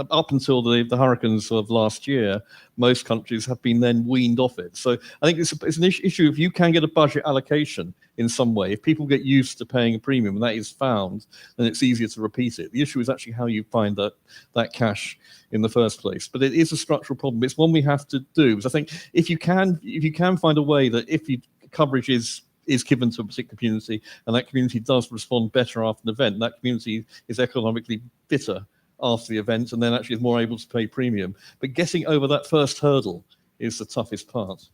up until the hurricanes of last year, most countries have been then weaned off it. So I think it's an issue if you can get a budget allocation in some way. If people get used to paying a premium and that is found, then it's easier to repeat it. The issue is actually how you find that cash in the first place. But it is a structural problem. It's one we have to do. Because I think if you can find a way that coverage is given to a particular community, and that community does respond better after an event, that community is economically fitter after the event, and then actually is more able to pay premium. But getting over that first hurdle is the toughest part.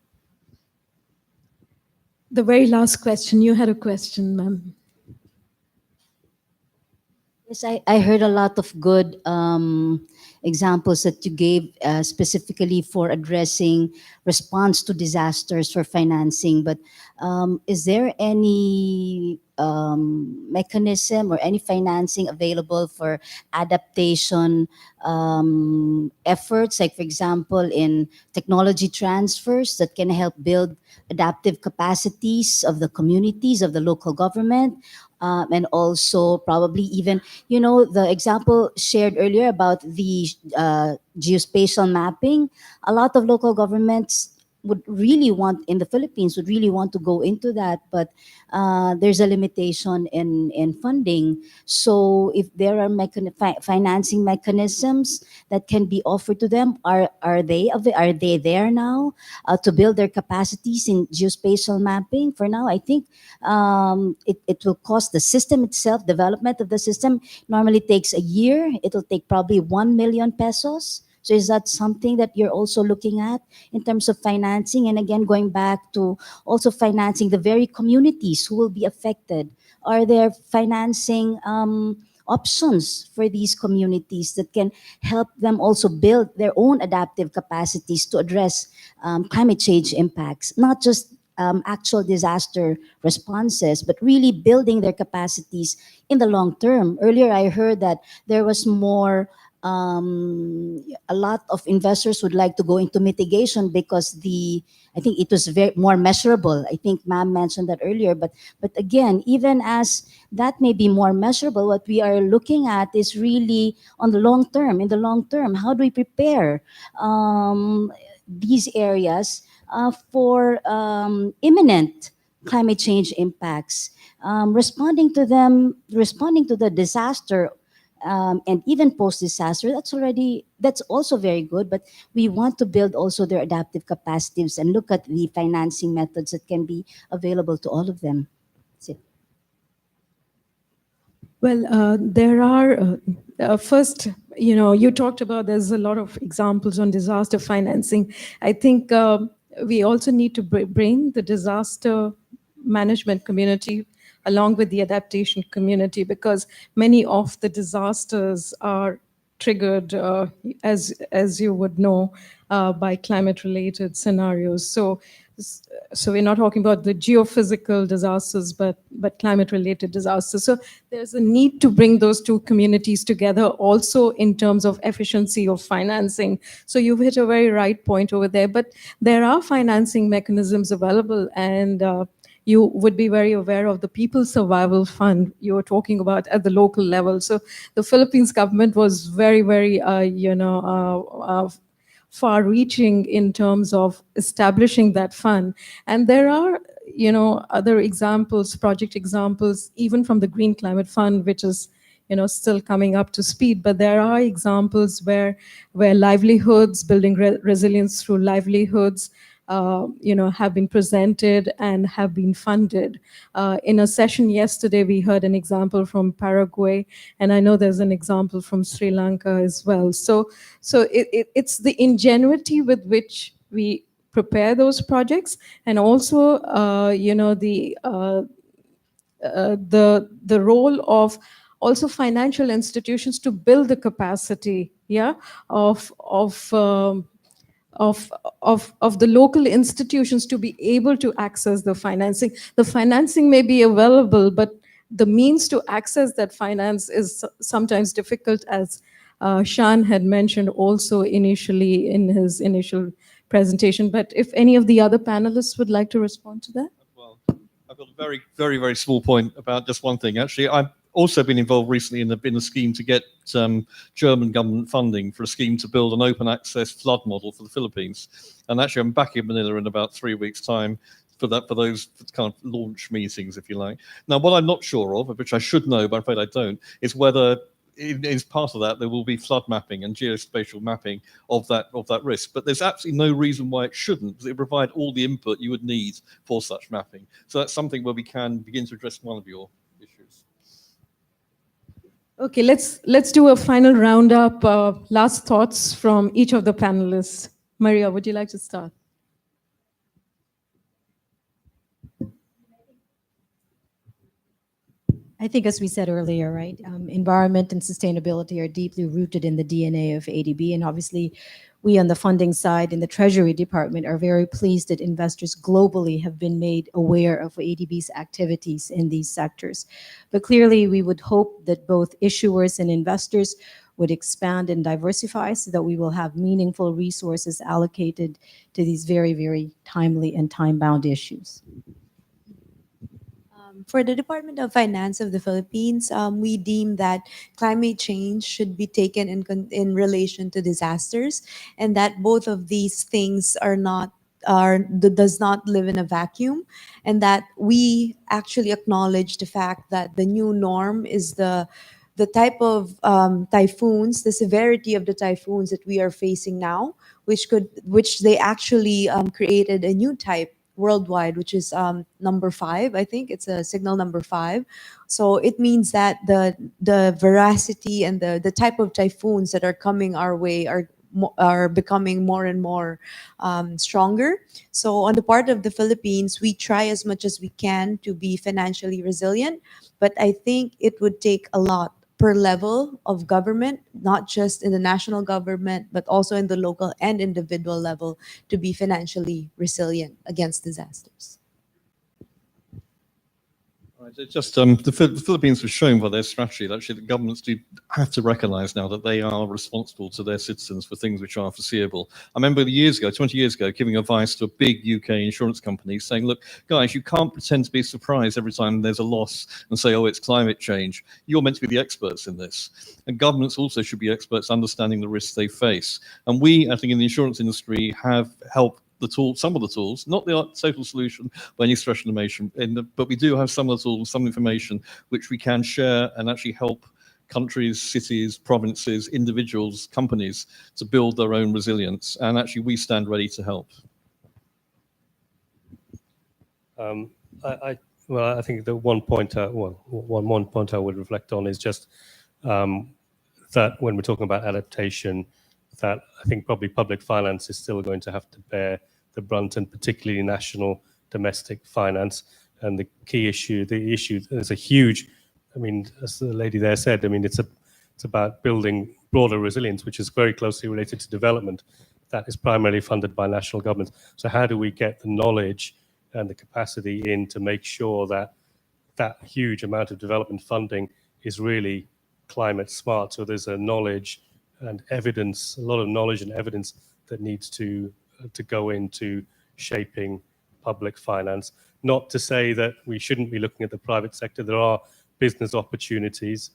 The very last question. You had a question, ma'am. Yes, I heard a lot of good examples that you gave specifically for addressing response to disasters for financing. But is there any mechanism or any financing available for adaptation efforts, like, for example, in technology transfers that can help build adaptive capacities of the communities, of the local government? And also probably even, the example shared earlier about the geospatial mapping. A lot of local governments in the Philippines would really want to go into that, but there's a limitation in funding. So if there are financing mechanisms that can be offered to them, are they there now to build their capacities in geospatial mapping? For now, I think it will cost the system itself. Development of the system normally takes a year. It will take probably 1 million pesos. So is that something that you're also looking at in terms of financing? And again, going back to also financing the very communities who will be affected. Are there financing options for these communities that can help them also build their own adaptive capacities to address climate change impacts? Not just actual disaster responses, but really building their capacities in the long term. Earlier, I heard that there was a lot of investors would like to go into mitigation because I think it was more measurable. I think ma'am mentioned that earlier, but again, even as that may be more measurable, what we are looking at is really on the long term. In the long term, how do we prepare these areas for imminent climate change impacts, responding to the disaster, and even post-disaster? That's also very good, but we want to build also their adaptive capacities and look at the financing methods that can be available to all of them. That's it. Well, there are, first, you talked about there's a lot of examples on disaster financing. I think we also need to bring the disaster management community along with the adaptation community, because many of the disasters are triggered, as you would know, by climate-related scenarios. So we're not talking about the geophysical disasters, but climate-related disasters. So there's a need to bring those two communities together, also in terms of efficiency of financing. So you've hit a very right point over there. But there are financing mechanisms available, and you would be very aware of the People's Survival Fund you were talking about at the local level. So the Philippines government was very, very, far-reaching in terms of establishing that fund. And there are, other examples, project examples, even from the Green Climate Fund, which is, still coming up to speed. But there are examples where livelihoods, building resilience through livelihoods, have been presented and have been funded. In a session yesterday, we heard an example from Paraguay, and I know there's an example from Sri Lanka as well. So it's the ingenuity with which we prepare those projects, and also, the role of also financial institutions to build the capacity, yeah, of of the local institutions to be able to access the financing. The financing may be available, but the means to access that finance is sometimes difficult, as Shan had mentioned also initially in his initial presentation. But if any of the other panelists would like to respond to that. Well, I've got a very, very, very small point about just one thing. Actually, I've also been involved recently in a scheme to get German government funding for a scheme to build an open access flood model for the Philippines. And actually, I'm back in Manila in about 3 weeks' time for those kind of launch meetings, if you like. Now, what I'm not sure of, which I should know, but I'm afraid I don't, is whether as part of that there will be flood mapping and geospatial mapping of that risk. But there's absolutely no reason why it shouldn't, because it will provide all the input you would need for such mapping. So that's something where we can begin to address one of your issues. Okay, let's do a final roundup. Last thoughts from each of the panelists. Maria, would you like to start? I think, as we said earlier, right, environment and sustainability are deeply rooted in the DNA of ADB. And obviously, we on the funding side in the Treasury Department are very pleased that investors globally have been made aware of ADB's activities in these sectors. But clearly, we would hope that both issuers and investors would expand and diversify so that we will have meaningful resources allocated to these very, very timely and time-bound issues. For the Department of Finance of the Philippines, we deem that climate change should be taken in relation to disasters, and that both of these things does not live in a vacuum, and that we actually acknowledge the fact that the new norm is the type of typhoons, the severity of the typhoons that we are facing now, which they actually created a new type worldwide, which is number 5. I think it's a signal number 5. So it means that the veracity and the type of typhoons that are coming our way are becoming more and more stronger. So on the part of the Philippines, we try as much as we can to be financially resilient, but I think it would take a lot per level of government, not just in the national government, but also in the local and individual level, to be financially resilient against disasters. Right, it's just the Philippines was shown by their strategy that actually the governments do have to recognise now that they are responsible to their citizens for things which are foreseeable. I remember 20 years ago, giving advice to a big UK insurance company saying, look, guys, you can't pretend to be surprised every time there's a loss and say, oh, it's climate change. You're meant to be the experts in this. And governments also should be experts understanding the risks they face. And we, I think, in the insurance industry have helped some of the tools, not the total solution by any stretch of the imagination, but we do have some of the tools, some information which we can share and actually help countries, cities, provinces, individuals, companies to build their own resilience. And actually, we stand ready to help. Well, I think the one point, one point I would reflect on is just that when we're talking about adaptation, that I think probably public finance is still going to have to bear the brunt, and particularly national domestic finance. And the key issue, is a huge, I mean, as the lady there said, I mean, it's about building broader resilience, which is very closely related to development. That is primarily funded by national governments. So how do we get the knowledge and the capacity in to make sure that that huge amount of development funding is really climate smart? So there's a knowledge and evidence, a lot of knowledge and evidence that needs to go into shaping public finance. Not to say that we shouldn't be looking at the private sector. There are business opportunities,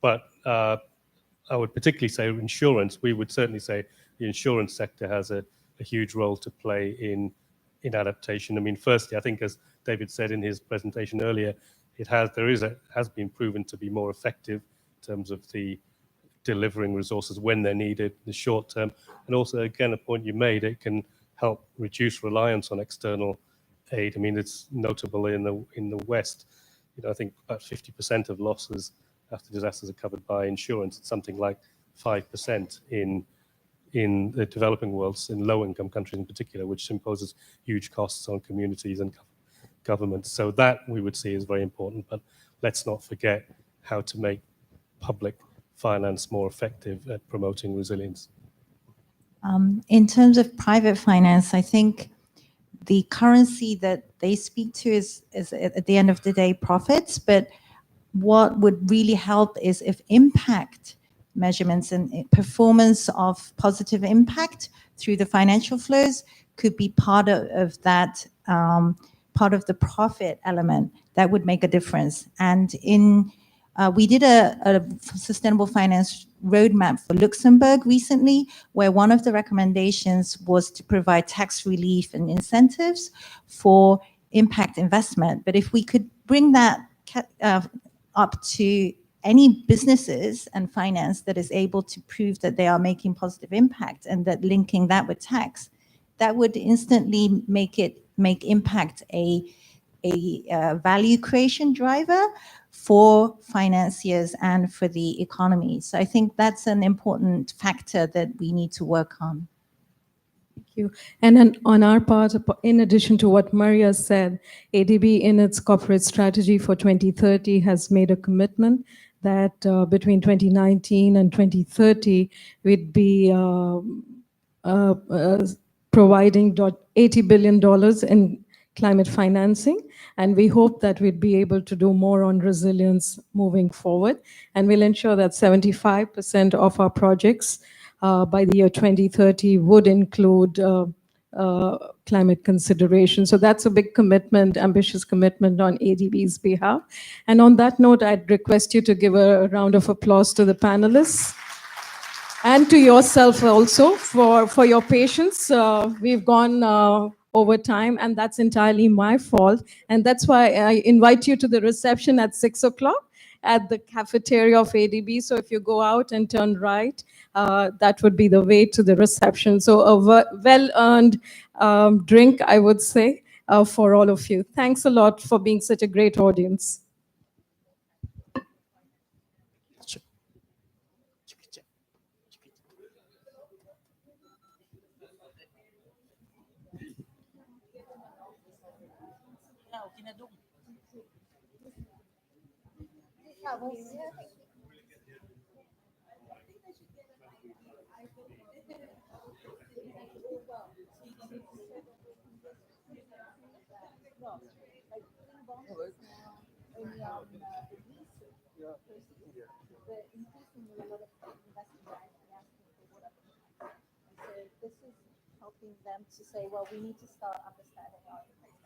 but I would particularly say insurance. We would certainly say the insurance sector has a huge role to play in adaptation. I mean, firstly, I think as David said in his presentation earlier, has been proven to be more effective in terms of the delivering resources when they're needed in the short term. And also, again, a point you made, it can help reduce reliance on external aid. I mean, it's notable in the West. You know, I think about 50% of losses after disasters are covered by insurance. It's something like 5% in the developing worlds, in low-income countries in particular, which imposes huge costs on communities and governments. So that we would see is very important. But let's not forget how to make public finance more effective at promoting resilience. In terms of private finance, I think the currency that they speak to is at the end of the day profits, but what would really help is if impact measurements and performance of positive impact through the financial flows could be part of that, part of the profit element that would make a difference. And we did a sustainable finance roadmap for Luxembourg recently, where one of the recommendations was to provide tax relief and incentives for impact investment. But if we could bring that up to any businesses and finance that is able to prove that they are making positive impact, and that linking that with tax, that would instantly make impact a value creation driver for financiers and for the economy. So I think that's an important factor that we need to work on. Thank you. And then on our part, in addition to what Maria said, ADB in its corporate strategy for 2030 has made a commitment that between 2019 and 2030, we'd be providing $80 billion in climate financing. And we hope that we'd be able to do more on resilience moving forward. And we'll ensure that 75% of our projects by the year 2030 would include climate consideration. So that's a big commitment, ambitious commitment on ADB's behalf. And on that note, I'd request you to give a round of applause to the panelists and to yourself also for your patience. We've gone over time, and that's entirely my fault. And that's why I invite you to the reception at 6 o'clock at the cafeteria of ADB. So if you go out and turn right, that would be the way to the reception. So a well-earned drink, I would say, for all of you. Thanks a lot for being such a great audience. This is helping them to say, well, we need to start understanding our impact.